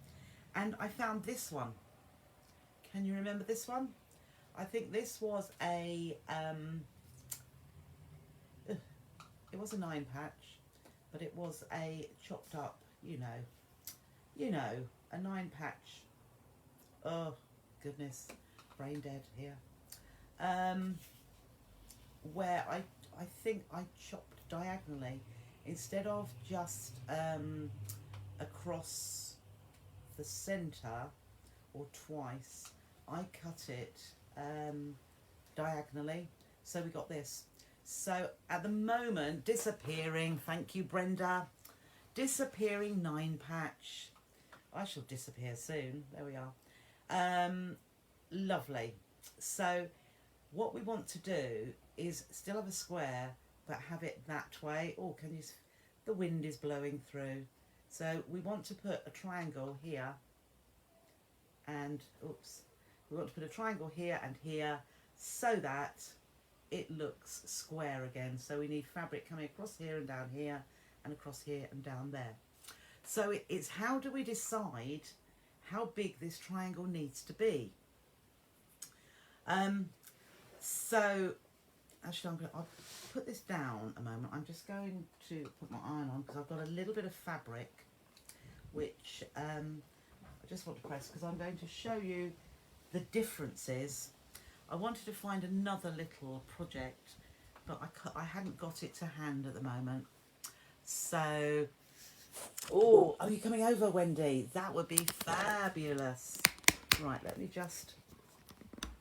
And I found this one. Can you remember this one? I think this was a, it was a 9 patch, but it was a chopped up, you know, a 9 patch. Oh, goodness, brain dead here. Where I think I chopped diagonally instead of just across the center or twice. I cut it diagonally, so we got this. So at the moment, disappearing, thank you, Brenda, disappearing 9 patch. I shall disappear soon. There we are. Lovely. So what we want to do is still have a square, but have it that way. Oh, can you? The wind is blowing through. So we want to put a triangle here, and oops, we want to put a triangle here and here, so that it looks square again. So we need fabric coming across here and down here, and across here and down there. So it's how do we decide how big this triangle needs to be? So actually, I'll put this down a moment. I'm just going to put my iron on because I've got a little bit of fabric which I just want to press because I'm going to show you the differences. I wanted to find another little project, but I hadn't got it to hand at the moment. So, oh, are you coming over, Wendy? That would be fabulous. Right, let me just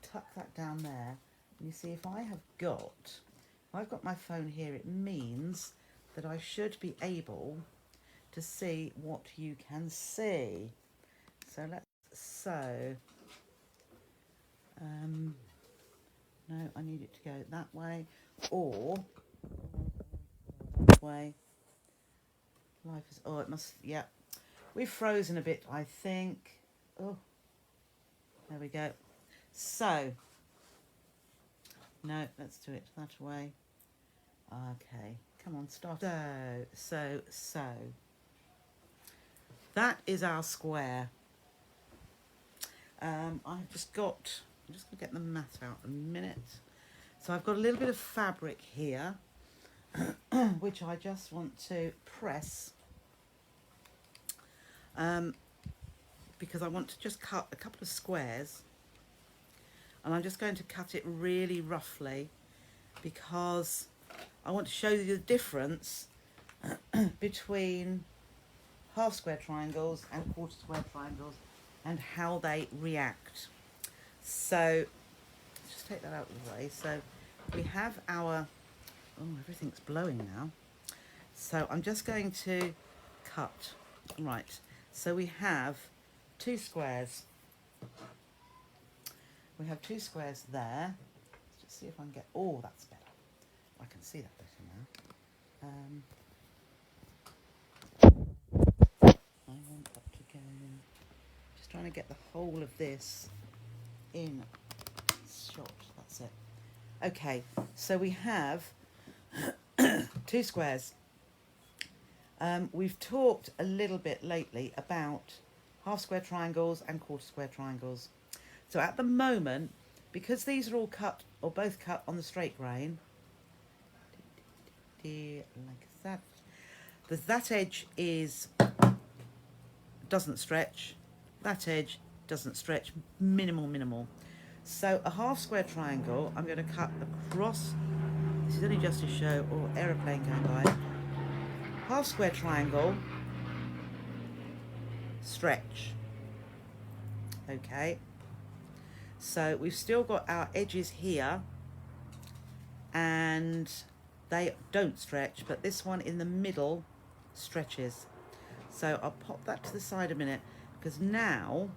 tuck that down there. And you see, if I've got my phone here, it means that I should be able to see what you can see. So let's sew. No, I need it to go that way or that way. Life is, oh, it must, yeah. We've frozen a bit, I think. Oh, there we go. So, no, let's do it that way. Okay, come on, start. So. That is our square. I'm just going to get the mat out a minute. So I've got a little bit of fabric here, which I just want to press, because I want to just cut a couple of squares, and I'm just going to cut it really roughly because I want to show you the difference between half square triangles and quarter square triangles and how they react. So let's just take that out of the way. So we have our, oh, everything's blowing now. So I'm just going to cut. Right, so we have 2 squares. We have 2 squares there. Let's just see if I can get, oh, that's better. I can see that better now. I want that to go in. Just trying to get the whole of this in shot. That's it. Okay, so we have 2 squares. We've talked a little bit lately about half square triangles and quarter square triangles. So at the moment, because these are all cut, or both cut on the straight grain, like that, that edge doesn't stretch, that edge doesn't stretch, minimal. So a half square triangle, I'm going to cut across, this is only just to show, or aeroplane going by, half square triangle, stretch. Okay, so we've still got our edges here and they don't stretch, but this one in the middle stretches. So I'll pop that to the side a minute, because now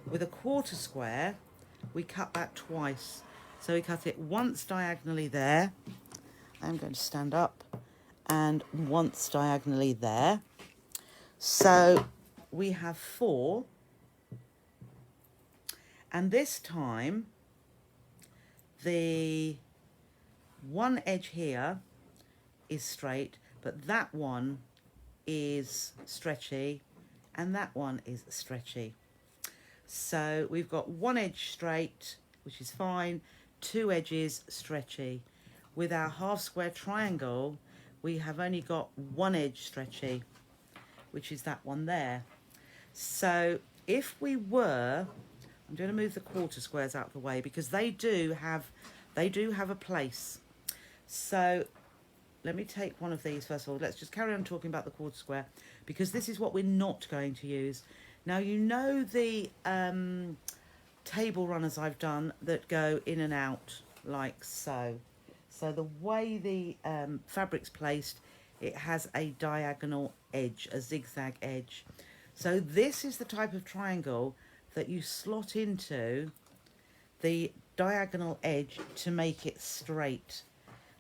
with a quarter square we cut that twice. So we cut it once diagonally there, I'm going to stand up, and once diagonally there. So we have 4, and this time the one edge here is straight, but that one is stretchy and that one is stretchy. So we've got one edge straight, which is fine, 2 edges stretchy. With our half square triangle, we have only got one edge stretchy, which is that one there. So if we were, I'm going to move the quarter squares out of the way because they do have a place. So let me take one of these first of all. Let's just carry on talking about the quarter square, because this is what we're not going to use. Now, you know the table runners I've done that go in and out like so. So the way the fabric's placed, it has a diagonal edge, a zigzag edge. So this is the type of triangle that you slot into the diagonal edge to make it straight.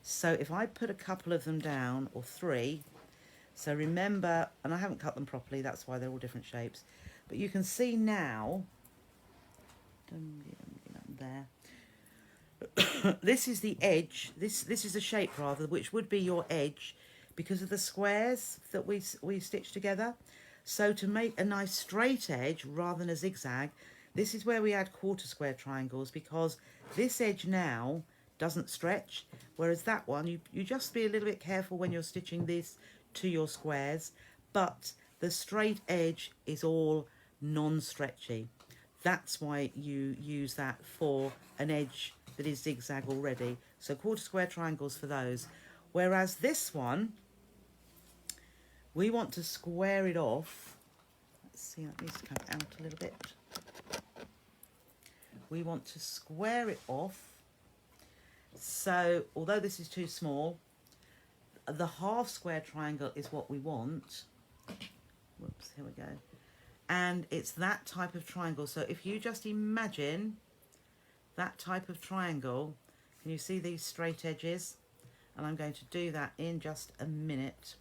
So if I put a couple of them down, or 3, so remember, and I haven't cut them properly, that's why they're all different shapes, but you can see now, there, this is the edge, this is a shape rather, which would be your edge because of the squares that we stitched together. So to make a nice straight edge rather than a zigzag, this is where we add quarter square triangles, because this edge now doesn't stretch, whereas that one, you just be a little bit careful when you're stitching this to your squares, but the straight edge is all non-stretchy. That's why you use that for an edge that is zigzag already. So quarter square triangles for those. Whereas this one, we want to square it off. Let's see, that needs to come out a little bit. We want to square it off. So although this is too small, the half square triangle is what we want. Whoops, here we go. And it's that type of triangle. So if you just imagine that type of triangle, can you see these straight edges? And I'm going to do that in just a minute.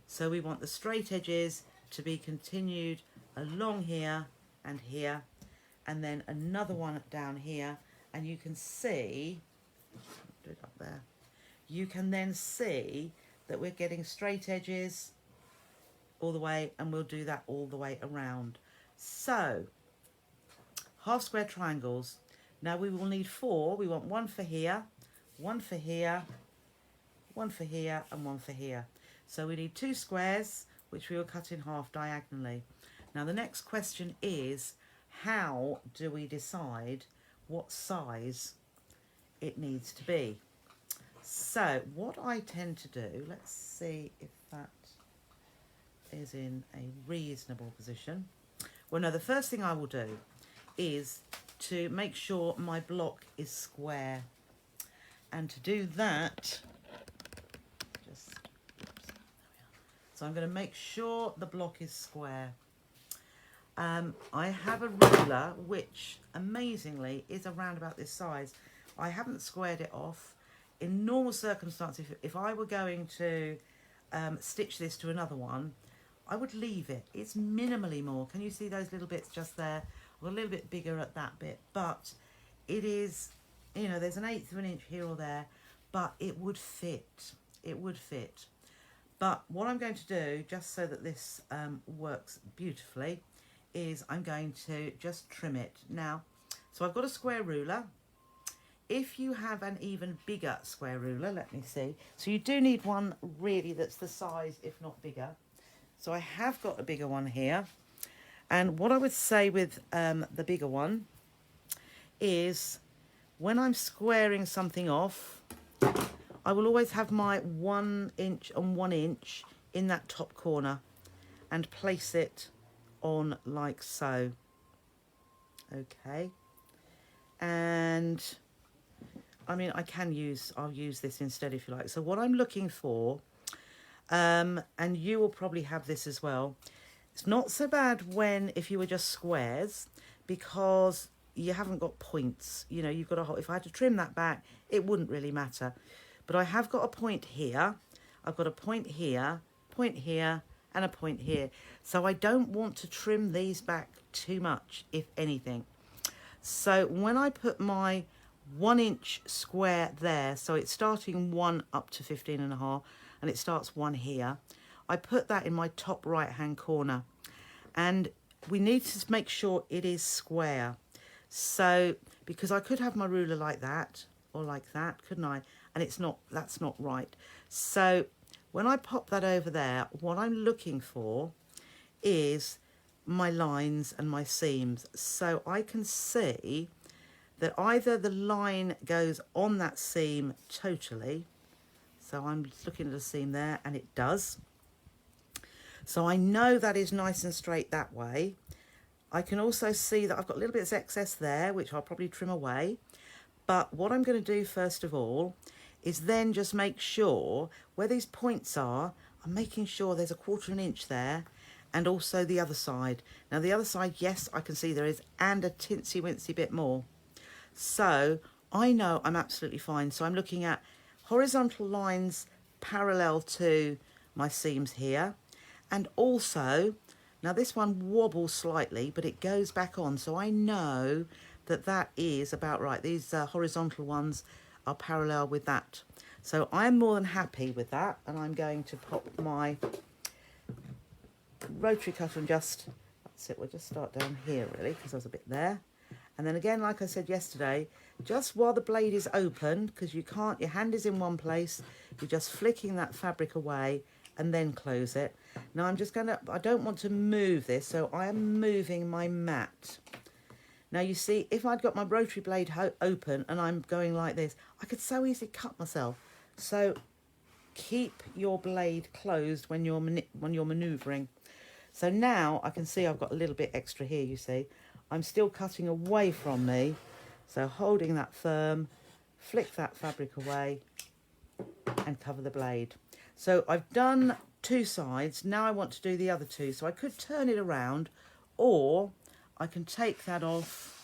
So we want the straight edges to be continued along here and here, and then another one down here, and you can see, do it up there, you can then see that we're getting straight edges all the way, and we'll do that all the way around. So half square triangles. Now we will need 4. We want one for here, one for here, one for here, and one for here. So we need 2 squares, which we will cut in half diagonally. Now the next question is, how do we decide what size it needs to be? So what I tend to do, let's see if that is in a reasonable position. Well, no, the first thing I will do is to make sure my block is square. And to do that, so I'm going to make sure the block is square. I have a ruler which, amazingly, is around about this size. I haven't squared it off. In normal circumstances, if I were going to stitch this to another one, I would leave it. It's minimally more. Can you see those little bits just there? Or a little bit bigger at that bit. But it is, you know, there's 1/8 of an inch here or there, but it would fit. It would fit. But what I'm going to do, just so that this works beautifully, is I'm going to just trim it. Now, So I've got a square ruler. If you have an even bigger square ruler, let me see. So you do need one really that's the size, if not bigger. So I have got a bigger one here. And what I would say with the bigger one is when I'm squaring something off, I will always have my 1 inch and 1 inch in that top corner and place it on like so. Okay. And I mean, I'll use this instead if you like. So what I'm looking for, and you will probably have this as well, it's not so bad if you were just squares, because you haven't got points. You know, you've got if I had to trim that back, it wouldn't really matter. But I have got a point here. I've got a point here, and a point here. So I don't want to trim these back too much, if anything. So when I put my 1 inch square there, so it's starting 1 up to 15.5, and it starts 1 here, I put that in my top right hand corner, and we need to make sure it is square. So because I could have my ruler like that or like that, couldn't I? And that's not right. So when I pop that over there, what I'm looking for is my lines and my seams, so I can see that either the line goes on that seam totally, so I'm looking at a seam there, and it does. So I know that is nice and straight that way. I can also see that I've got a little bit of excess there, which I'll probably trim away. But what I'm going to do first of all is then just make sure where these points are, I'm making sure there's a 1/4 inch there, and also the other side. Now the other side, yes, I can see there is, and a tinsy wincy bit more. So I know I'm absolutely fine. So I'm looking at horizontal lines parallel to my seams here, and also, now this one wobbles slightly, but it goes back on, so I know that that is about right. These horizontal ones are parallel with that. So I'm more than happy with that, and I'm going to pop my rotary cutter and that's it, we'll just start down here really, because there's a bit there. And then again, like I said yesterday, just while the blade is open, because you can't, your hand is in one place, you're just flicking that fabric away and then close it. Now I'm just I don't want to move this, so I am moving my mat. Now you see, if I'd got my rotary blade open and I'm going like this, I could so easily cut myself. So keep your blade closed when you're manoeuvring. So now I can see I've got a little bit extra here, you see. I'm still cutting away from me, so holding that firm, flick that fabric away and cover the blade. So I've done 2 sides, now I want to do the other 2. So I could turn it around, or I can take that off,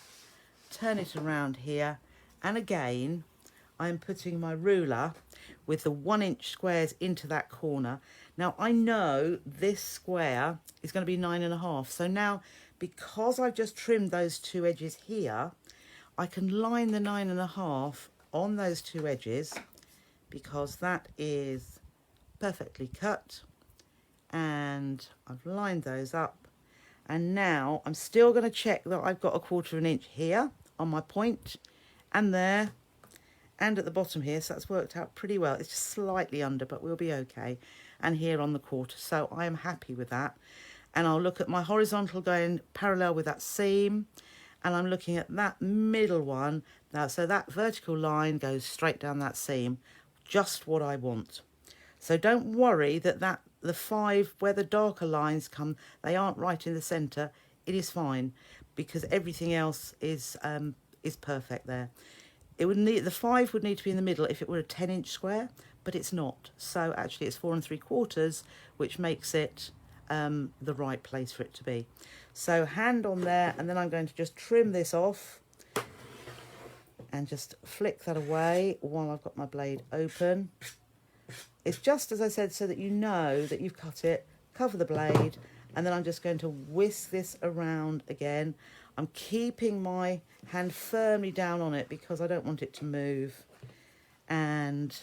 turn it around here, and again I'm putting my ruler with the 1 inch squares into that corner. Now I know this square is going to be 9.5, so now because I've just trimmed those 2 edges here, I can line the 9.5 on those 2 edges, because that is perfectly cut, and I've lined those up. And now I'm still going to check that I've got a 1/4 inch here on my point, and there, and at the bottom here, so that's worked out pretty well. It's just slightly under, but we'll be okay. And here on the 1/4, so I am happy with that. And I'll look at my horizontal going parallel with that seam, and I'm looking at that middle one now, so that vertical line goes straight down that seam, just what I want. So don't worry that the 5 where the darker lines come, they aren't right in the center. It is fine, because everything else is perfect there. It would need, the 5 would need to be in the middle if it were a 10 inch square, but it's not. So actually it's 4 3/4, which makes it the right place for it to be. So hand on there, and then I'm going to just trim this off and just flick that away while I've got my blade open. It's just, as I said, so that you know that you've cut it, cover the blade, and then I'm just going to whisk this around again. I'm keeping my hand firmly down on it because I don't want it to move. And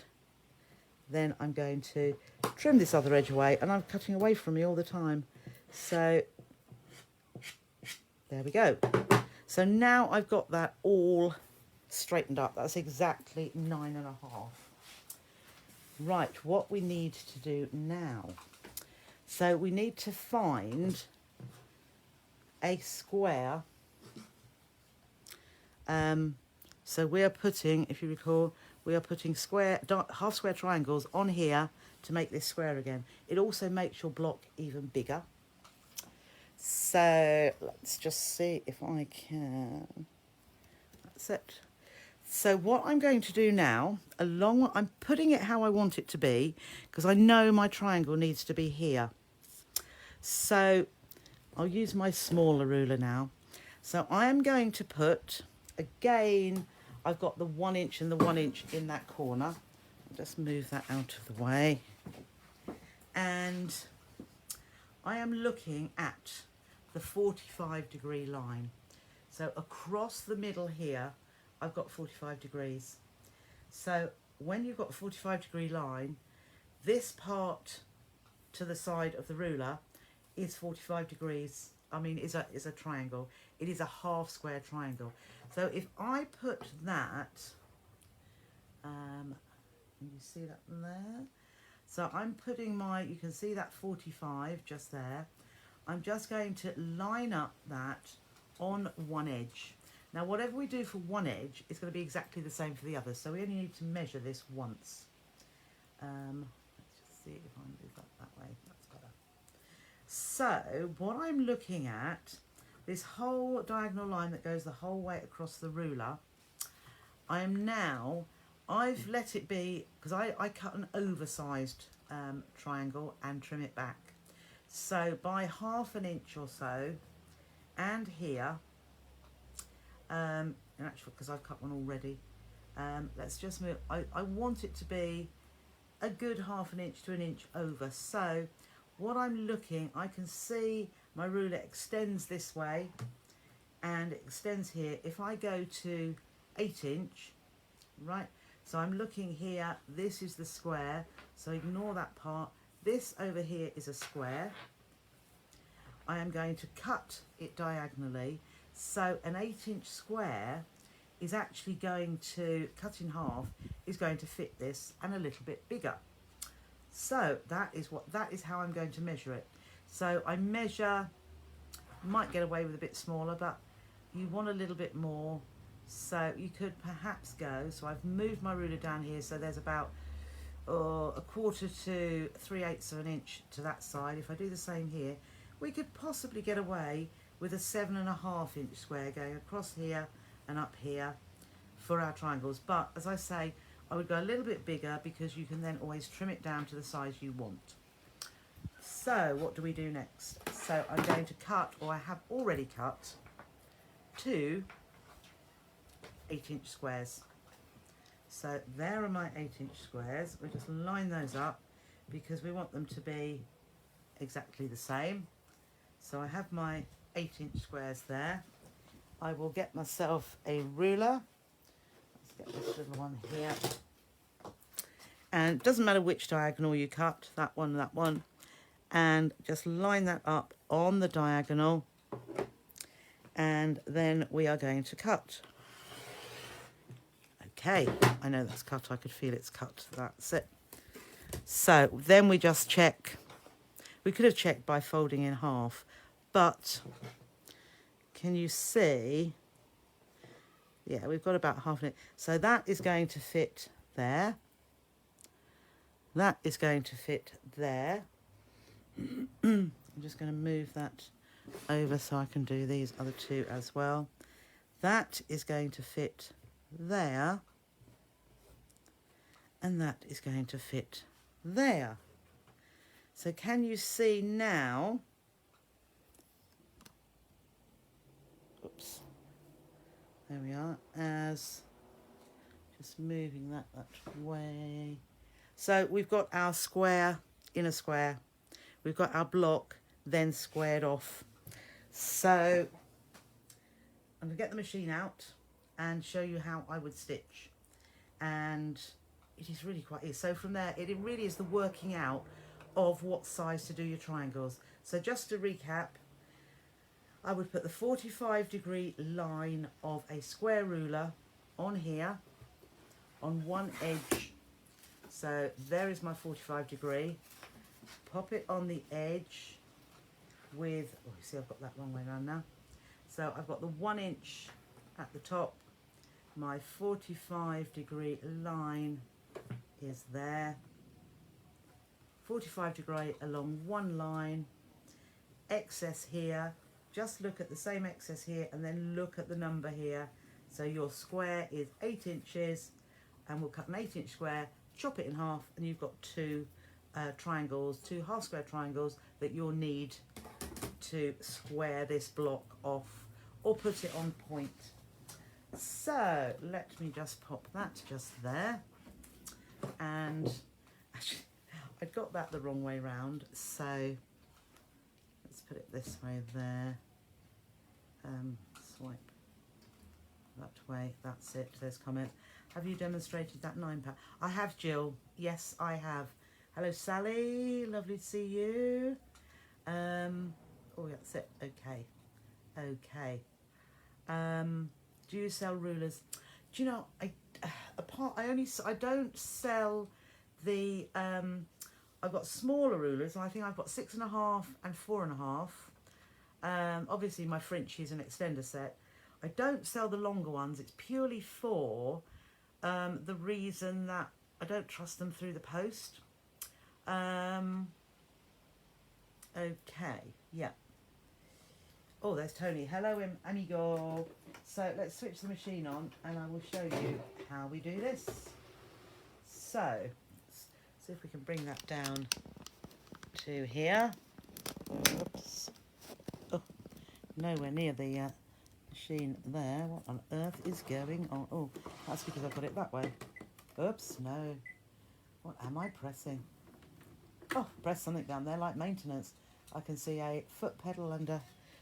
then I'm going to trim this other edge away, and I'm cutting away from me all the time. So there we go. So now I've got that all straightened up. That's exactly 9.5. Right, what we need to do now. So we need to find a square. So we are putting, if you recall, we are putting half square triangles on here to make this square again. It also makes your block even bigger. So let's just see if I can. That's it. So what I'm going to do now, I'm putting it how I want it to be, because I know my triangle needs to be here. So I'll use my smaller ruler now. So I am going to put, again, I've got the 1 inch and the 1 inch in that corner. I'll just move that out of the way. And I am looking at the 45-degree line. So across the middle here, I've got 45 degrees. So when you've got a 45-degree line, this part to the side of the ruler is 45 degrees. I mean, is a triangle. It is a half square triangle. So if I put that, you see that there? So I'm putting you can see that 45 just there. I'm just going to line up that on one edge. Now, whatever we do for one edge is going to be exactly the same for the other. So we only need to measure this once. Let's just see if I move that way. That's better. So what I'm looking at, this whole diagonal line that goes the whole way across the ruler, I've let it be, because I cut an oversized triangle and trim it back. So by 1/2 inch or so, and here, in actual, because I've cut one already, let's just move. I want it to be a good 1/2 inch to 1 inch over. So what I'm looking, I can see my ruler extends this way and it extends here. If I go to 8 inch, right, so I'm looking here, this is the square, so ignore that part. This over here is a square. I am going to cut it diagonally, so an 8-inch square is actually going to, cut in half, is going to fit this and a little bit bigger. So that is how I'm going to measure it. So I measure, might get away with a bit smaller, but you want a little bit more. So you could perhaps go, so I've moved my ruler down here, so there's about 1/4 to 3/8 of an inch to that side. If I do the same here, we could possibly get away with a 7.5 inch square going across here and up here for our triangles. But as I say, I would go a little bit bigger because you can then always trim it down to the size you want. So what do we do next? So I'm going to cut, or I have already cut, 2 8-inch squares. So there are my 8-inch squares. We just line those up because we want them to be exactly the same. So I have my 8-inch squares there. I will get myself a ruler. Let's get this little one here. And it doesn't matter which diagonal you cut, that one. And just line that up on the diagonal. And then we are going to cut. Okay, I know that's cut. I could feel it's cut. That's it. So then we just check. We could have checked by folding in half, but can you see? Yeah, we've got about half an inch. So that is going to fit there. That is going to fit there. I'm just going to move that over so I can do these other two as well. That is going to fit there. And that is going to fit there. So can you see now? Oops. There we are. As just moving that way. So we've got our square, inner square. We've got our block, then squared off. So I'm going to get the machine out and show you how I would stitch. And it is really quite easy. So from there, it really is the working out of what size to do your triangles. So just to recap, I would put the 45-degree line of a square ruler on here, on one edge. So there is my 45 degree. Pop it on the edge with, oh, you see I've got that wrong way around now. So I've got the 1 inch at the top. My 45-degree line is there. 45 degree along one line. Excess here. Just look at the same excess here and then look at the number here. So your square is 8 inches, and we'll cut an 8-inch square, chop it in half, and you've got two triangles, two half square triangles that you'll need to square this block off or put it on point. So let me just pop that just there. And actually, I got that the wrong way round, so let's put it this way there. Swipe that way, that's it. There's comment. Have you demonstrated that 9-pound? I have, Jill. Yes, I have. Hello, Sally. Lovely to see you. Oh, that's it. Okay. Okay. Do you sell rulers? Do you know, I don't sell the, I've got smaller rulers. I think I've got 6.5 and 4.5. Obviously my French is an extender set. I don't sell the longer ones. It's purely for the reason that I don't trust them through the post. Okay, yeah. Oh, there's Tony. Hello, amigo. So let's switch the machine on and I will show you how we do this. So, let's see if we can bring that down to here. Oops. Oh, nowhere near the machine there. What on earth is going on? Oh, that's because I've got it that way. Oops, no. What am I pressing? Oh, press something down there like maintenance. I can see a foot pedal under.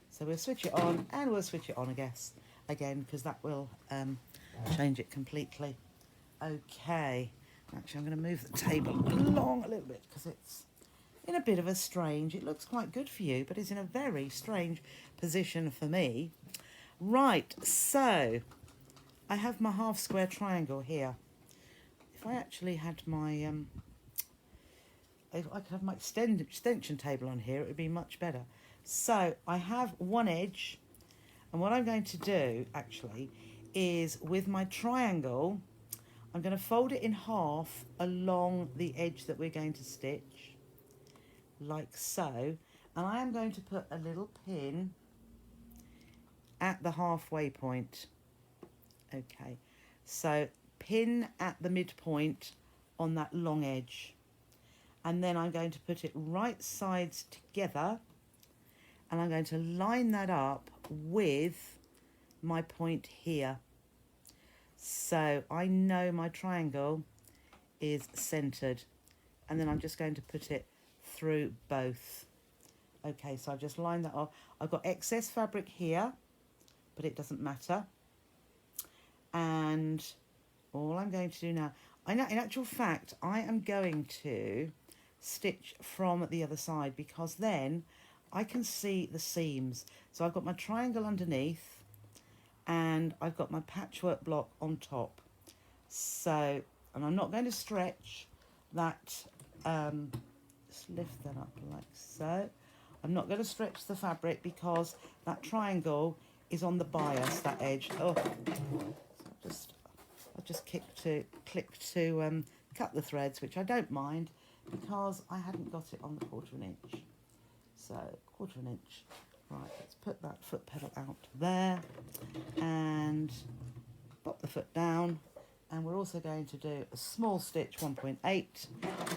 So we'll switch it on and we'll switch it on, I guess, again, because that will change it completely. Okay. Actually, I'm going to move the table along a little bit because it's in a bit of a strange, it looks quite good for you, but it's in a very strange position for me. Right, so I have my half square triangle here. If I actually had my, if I could have my extension table on here, it would be much better. So I have one edge, and what I'm going to do actually is with my triangle, I'm going to fold it in half along the edge that we're going to stitch, like so, and I am going to put a little pin at the halfway point. Okay, so pin at the midpoint on that long edge, and then I'm going to put it right sides together, and I'm going to line that up with my point here. So I know my triangle is centered, and then I'm just going to put it through both. Okay, so I've just lined that up. I've got excess fabric here, but it doesn't matter. And all I'm going to do now, in actual fact, I am going to stitch from the other side, because then I can see the seams. So I've got my triangle underneath and I've got my patchwork block on top. So, and I'm not going to stretch that, just lift that up like so. I'm not going to stretch the fabric because that triangle is on the bias, that edge. Oh, I just click to cut the threads, which I don't mind because I hadn't got it on the 1/4 inch. So 1/4 inch. Right, let's put that foot pedal out there and pop the foot down, and we're also going to do a small stitch 1.8.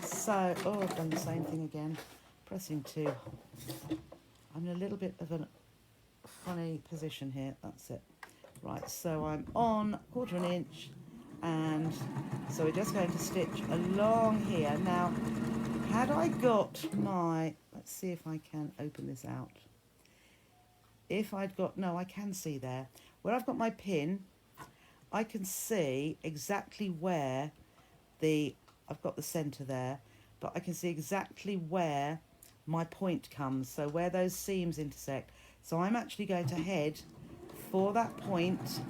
So, oh, I've done the same thing again, pressing 2. I'm in a little bit of a funny position here. That's it. Right, so I'm on 1/4 inch, and so we're just going to stitch along here. Now, had I got my, let's see if I can open this out. If I'd got, no, I can see there. Where I've got my pin, I can see exactly where I've got the centre there, but I can see exactly where my point comes, so where those seams intersect. So I'm actually going to head for that point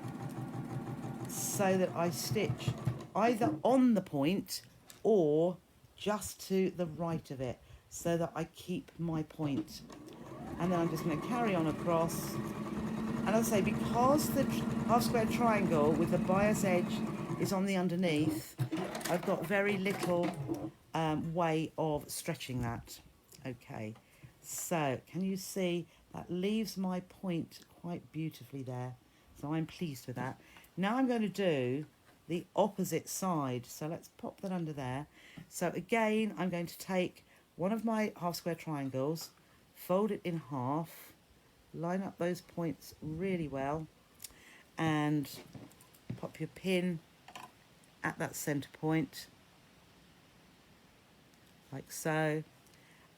so that I stitch either on the point or just to the right of it, so that I keep my point. And then I'm just going to carry on across. And as I say, because the half square triangle with the bias edge is on the underneath, I've got very little way of stretching that. Okay, so can you see that leaves my point quite beautifully there? So I'm pleased with that. Now I'm going to do the opposite side. So let's pop that under there. So again, I'm going to take one of my half square triangles, fold it in half, line up those points really well, and pop your pin at that center point, like so,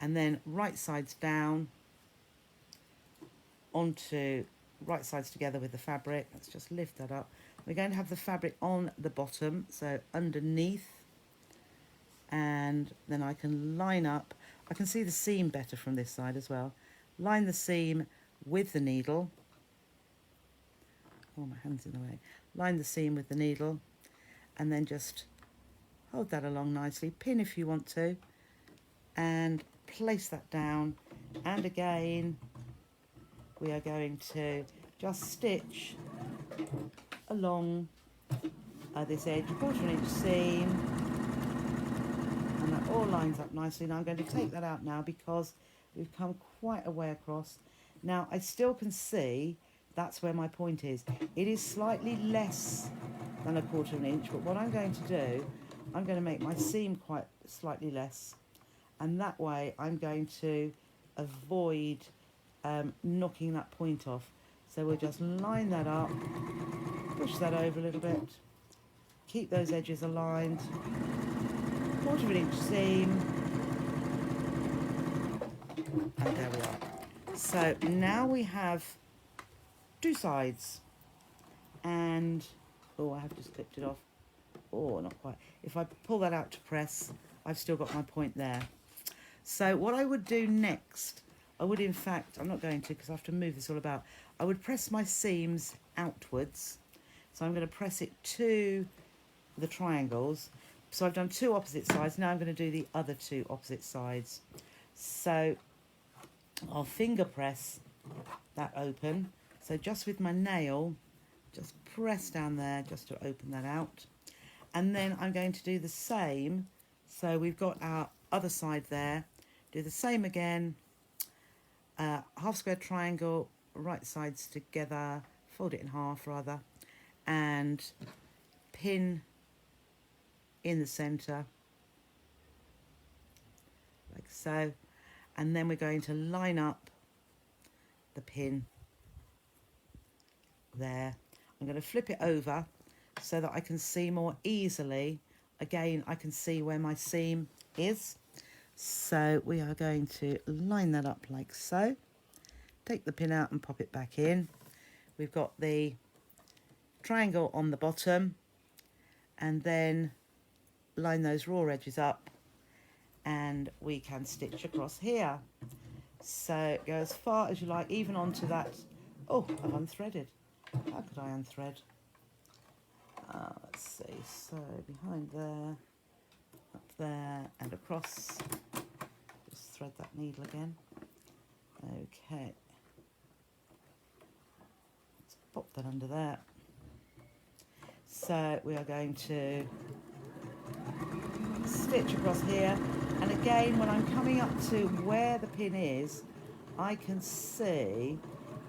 and then right sides down onto right sides together with the fabric. Let's just lift that up. We're going to have the fabric on the bottom, so underneath, and then I can line up. I can see the seam better from this side as well. Line the seam with the needle. Oh, my hand's in the way. Line the seam with the needle, and then just hold that along nicely. Pin if you want to, and place that down. And again, we are going to just stitch along this edge, 1/4 inch seam, and that all lines up nicely. Now I'm going to take that out now because we've come quite a way across. Now I still can see that's where my point is. It is slightly less than 1/4 inch, but what I'm going to do, I'm going to make my seam quite slightly less, and that way I'm going to avoid knocking that point off. So we'll just line that up, push that over a little bit, keep those edges aligned, 1/4 inch seam, and there we are. So now we have two sides, and oh, I have just clipped it off. Oh, not quite. If I pull that out to press, I've still got my point there. So what I would do next, I would in fact, I'm not going to because I have to move this all about, I would press my seams outwards. So I'm going to press it to the triangles. So I've done two opposite sides. Now I'm going to do the other two opposite sides. So I'll finger press that open. So just with my nail, just press down there just to open that out. And then I'm going to do the same. So we've got our other side there. Do the same again. Half square triangle, right sides together, fold it in half rather, and pin in the center, like so. And then we're going to line up the pin there. I'm going to flip it over so that I can see more easily. Again, I can see where my seam is. So we are going to line that up like so. Take the pin out and pop it back in. We've got the triangle on the bottom, and then line those raw edges up, and we can stitch across here. So go as far as you like, even onto that. Oh, I've unthreaded. How could I unthread? Let's see. So behind there, up there, and across. Just thread that needle again. Okay. Let's pop that under there. So we are going to stitch across here, and again when I'm coming up to where the pin is, I can see,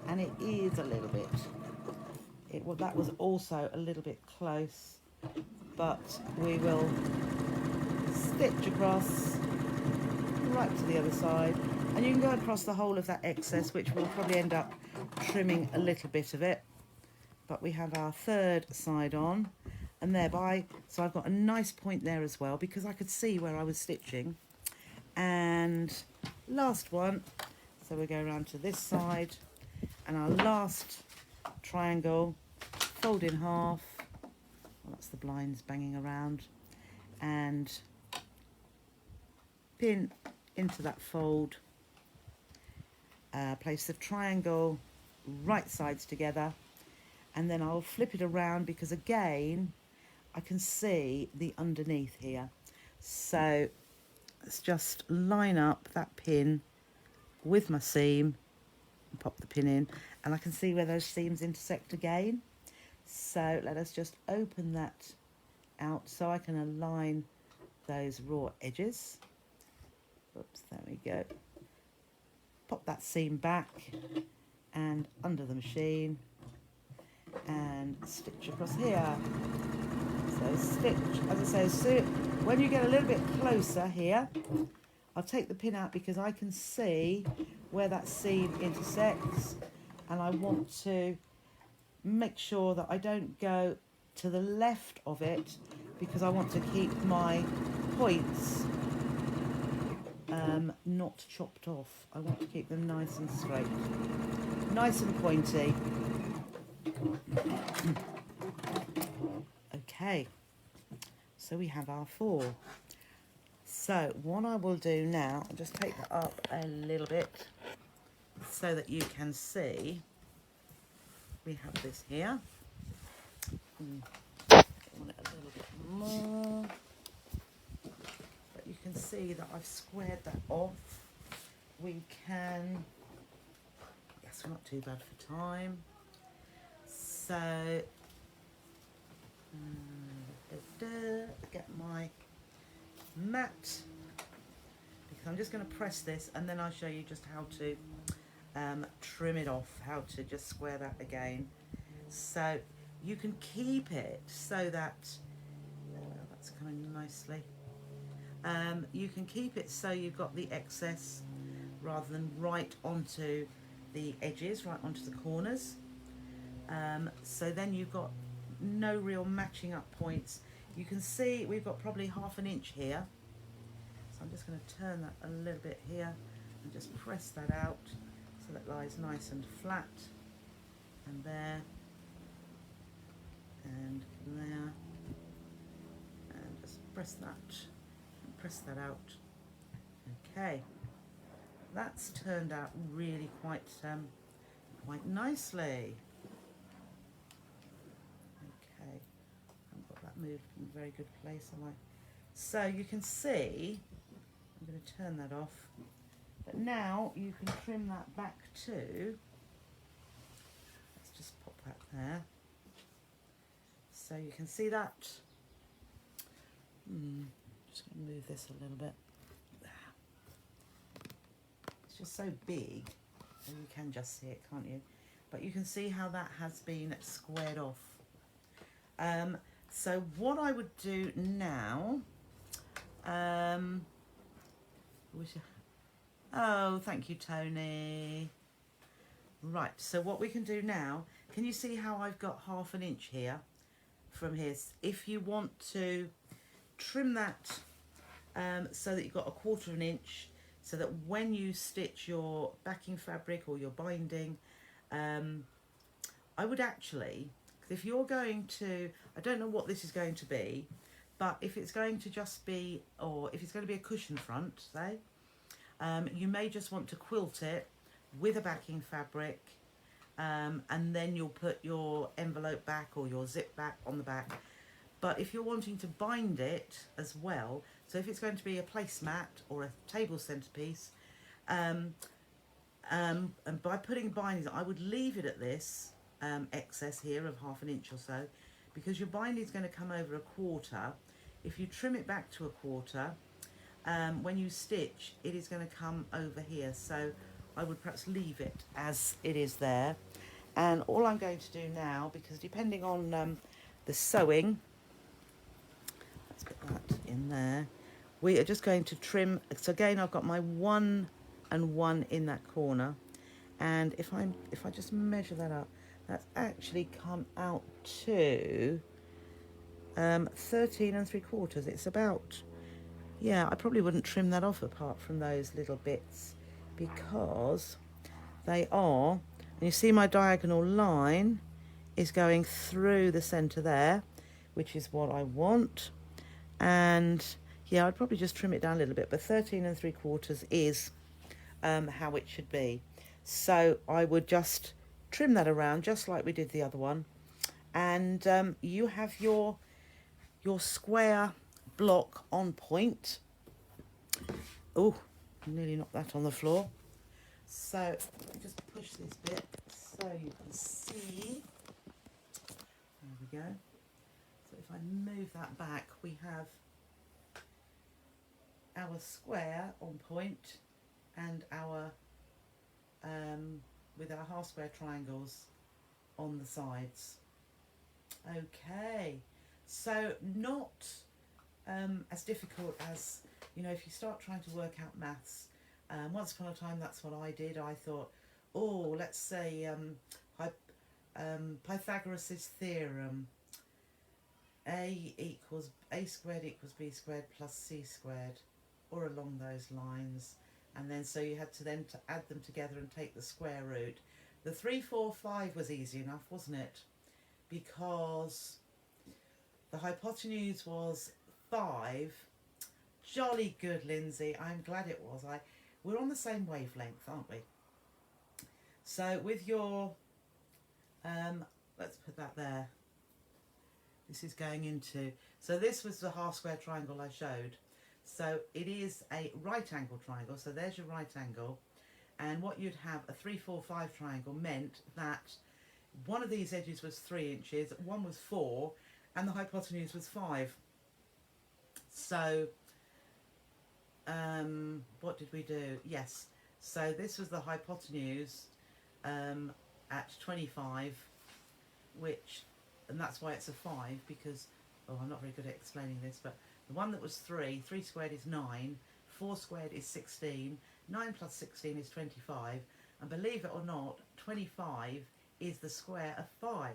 and it is a little bit, that was also a little bit close, but we will stitch across right to the other side, and you can go across the whole of that excess, which will probably end up trimming a little bit of it. But we have our third side on, and thereby, so I've got a nice point there as well because I could see where I was stitching. And last one, so we go around to this side, and our last triangle, fold in half. Well, that's the blinds banging around, and pin into that fold, place the triangle right sides together, and then I'll flip it around because again I can see the underneath here. So let's just line up that pin with my seam and pop the pin in, and I can see where those seams intersect again. So let us just open that out so I can align those raw edges. Oops, there we go. Pop that seam back and under the machine and stitch across here. So stitch, as I say, so when you get a little bit closer here, I'll take the pin out because I can see where that seam intersects, and I want to make sure that I don't go to the left of it because I want to keep my points not chopped off. I want to keep them nice and straight, nice and pointy. Okay, so we have our 4. So what I will do now, I'll just take that up a little bit so that you can see. We have this here. I want it a little bit more. But you can see that I've squared that off. We can, yes, we're not too bad for time. So, get my mat, because I'm just going to press this and then I'll show you just how to trim it off, how to just square that again. So you can keep it so that, that's coming nicely. You can keep it so you've got the excess rather than right onto the edges, right onto the corners. So then you've got no real matching up points. You can see we've got probably ½ inch here. So I'm just going to turn that a little bit here and just press that out so that lies nice and flat. And there. And there. And just press that. And press that out. Okay. That's turned out really quite nicely. Okay, I've got that moved in a very good place, am I? So you can see, I'm going to turn that off, but now you can trim that back too. Let's just pop that there. So you can see that. Just going to move this a little bit. It's just so big, and you can just see it, can't you? But you can see how that has been squared off. So what I would do now, oh, thank you, Tony. Right, so what we can do now, can you see how I've got ½ inch here from here? If you want to trim that so that you've got ½ inch, so that when you stitch your backing fabric or your binding, I would actually, if you're going to, I don't know what this is going to be, but if it's going to just be, or if it's going to be a cushion front, say, you may just want to quilt it with a backing fabric, and then you'll put your envelope back or your zip back on the back. But if you're wanting to bind it as well, so if it's going to be a placemat or a table centerpiece, and by putting bindings, I would leave it at this excess here of ½ inch or so, because your binding is going to come over ¼ If you trim it back to ¼ when you stitch, it is going to come over here. So I would perhaps leave it as it is there. And all I'm going to do now, because depending on the sewing, let's get that in there. We are just going to trim. So again, I've got my 1 and 1 in that corner, and if I just measure that up, that's actually come out to 13 3/4. It's about, yeah, I probably wouldn't trim that off apart from those little bits, because they are, and you see my diagonal line is going through the centre there, which is what I want. And yeah, I'd probably just trim it down a little bit, but 13 3/4 is how it should be. So I would just trim that around just like we did the other one. And you have your square block on point. Oh, nearly knocked that on the floor. So let me just push this bit so you can see. There we go. So if I move that back, we have our square on point and our with our half square triangles on the sides. Okay, so not as difficult as, you know, if you start trying to work out maths. Once upon a time, that's what I did. I thought, oh, let's say Pythagoras' theorem, a squared equals b squared plus c squared, or along those lines. And then so you had to then to add them together and take the square root. The 3, 4, 5 was easy enough, wasn't it? Because the hypotenuse was 5. Jolly good, Lindsay. I'm glad it was. We're on the same wavelength, aren't we? So with your, let's put that there. This is going into, so this was the half square triangle I showed. So it is a right angle triangle. So there's your right angle. And what you'd have, a 3, 4, 5 triangle meant that one of these edges was 3 inches, one was 4, and the hypotenuse was 5. So what did we do? Yes, so this was the hypotenuse at 25, which, and that's why it's a 5, because, oh, I'm not very good at explaining this, but the one that was 3 squared is 9, 4 squared is 16, 9 plus 16 is 25, and believe it or not, 25 is the square of 5.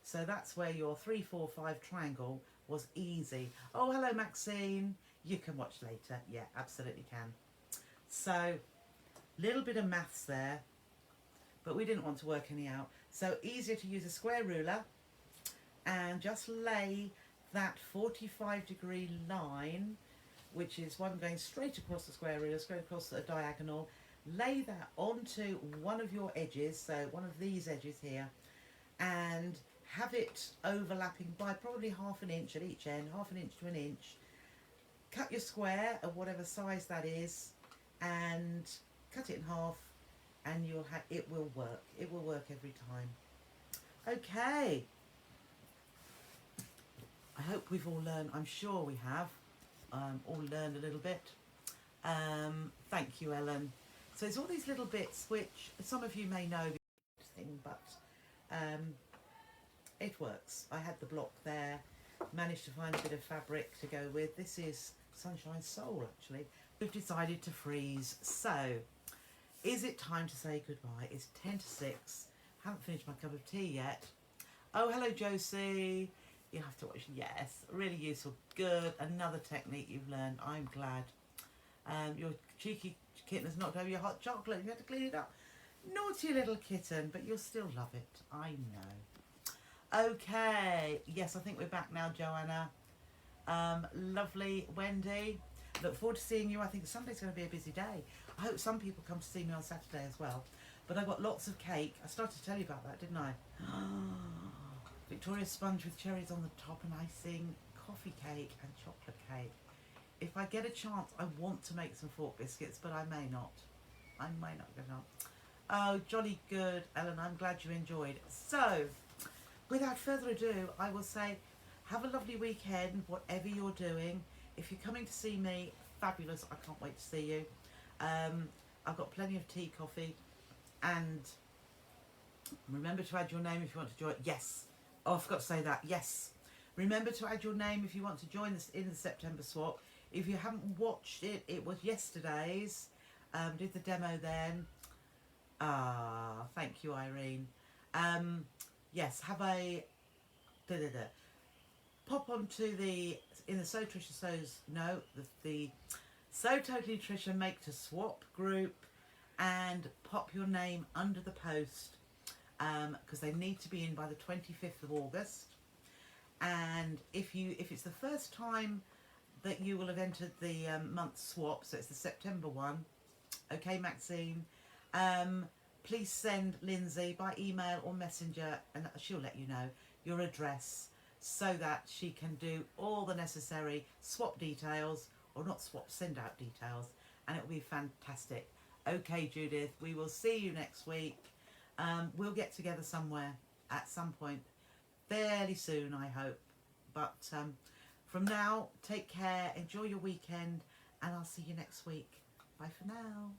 So that's where your 3, 4, 5 triangle was easy. Oh, hello, Maxine. You can watch later. Yeah, absolutely can. So, little bit of maths there, but we didn't want to work any out. So, easier to use a square ruler and just lay that 45-degree line, which is one going straight across the square ruler, straight across the diagonal. Lay that onto one of your edges, so one of these edges here, and have it overlapping by probably half an inch at each end, half an inch to an inch. Cut your square of whatever size that is and cut it in half, and you'll have, it will work. It will work every time. Okay. I hope we've all learned, I'm sure we have, all learned a little bit. Thank you, Ellen. So it's all these little bits which some of you may know, but it works. I had the block there, managed to find a bit of fabric to go with. This is Sunshine Soul, actually. We've decided to freeze. So, is it time to say goodbye? It's 10 to 6. Haven't finished my cup of tea yet. Oh, hello, Josie. You have to watch. Yes, really useful. Good. Another technique you've learned. I'm glad. Your cheeky kitten has knocked over your hot chocolate. You have to clean it up. Naughty little kitten, but you'll still love it. I know. Okay. Yes, I think we're back now, Joanna. Lovely, Wendy. Look forward to seeing you. I think Sunday's going to be a busy day. I hope some people come to see me on Saturday as well. But I've got lots of cake. I started to tell you about that, didn't I? Victoria sponge with cherries on the top and icing, coffee cake and chocolate cake. If I get a chance, I want to make some fork biscuits, but I may not. I may not get on. Oh, jolly good, Ellen. I'm glad you enjoyed. So, without further ado, I will say, have a lovely weekend, whatever you're doing. If you're coming to see me, fabulous. I can't wait to see you. I've got plenty of tea, coffee, and remember to add your name if you want to join. Yes. Oh, I forgot to say that. Yes. Remember to add your name if you want to join us in the September swap. If you haven't watched it, it was yesterday's. Did the demo then. Ah, thank you, Irene. Yes, have a... Pop onto the... In the So Trisha So's... No, the So Totally Trisha Make to Swap group, and pop your name under the post, because they need to be in by the 25th of August. And if it's the first time that you will have entered the month swap, so it's the September one, okay, Maxine, please send Lindsay by email or messenger, and she'll let you know your address so that she can do all the necessary swap details, or not swap, send out details, and it'll be fantastic. Okay, Judith, we will see you next week. We'll get together somewhere at some point fairly soon, I hope. But from now, take care, enjoy your weekend, and I'll see you next week. Bye for now.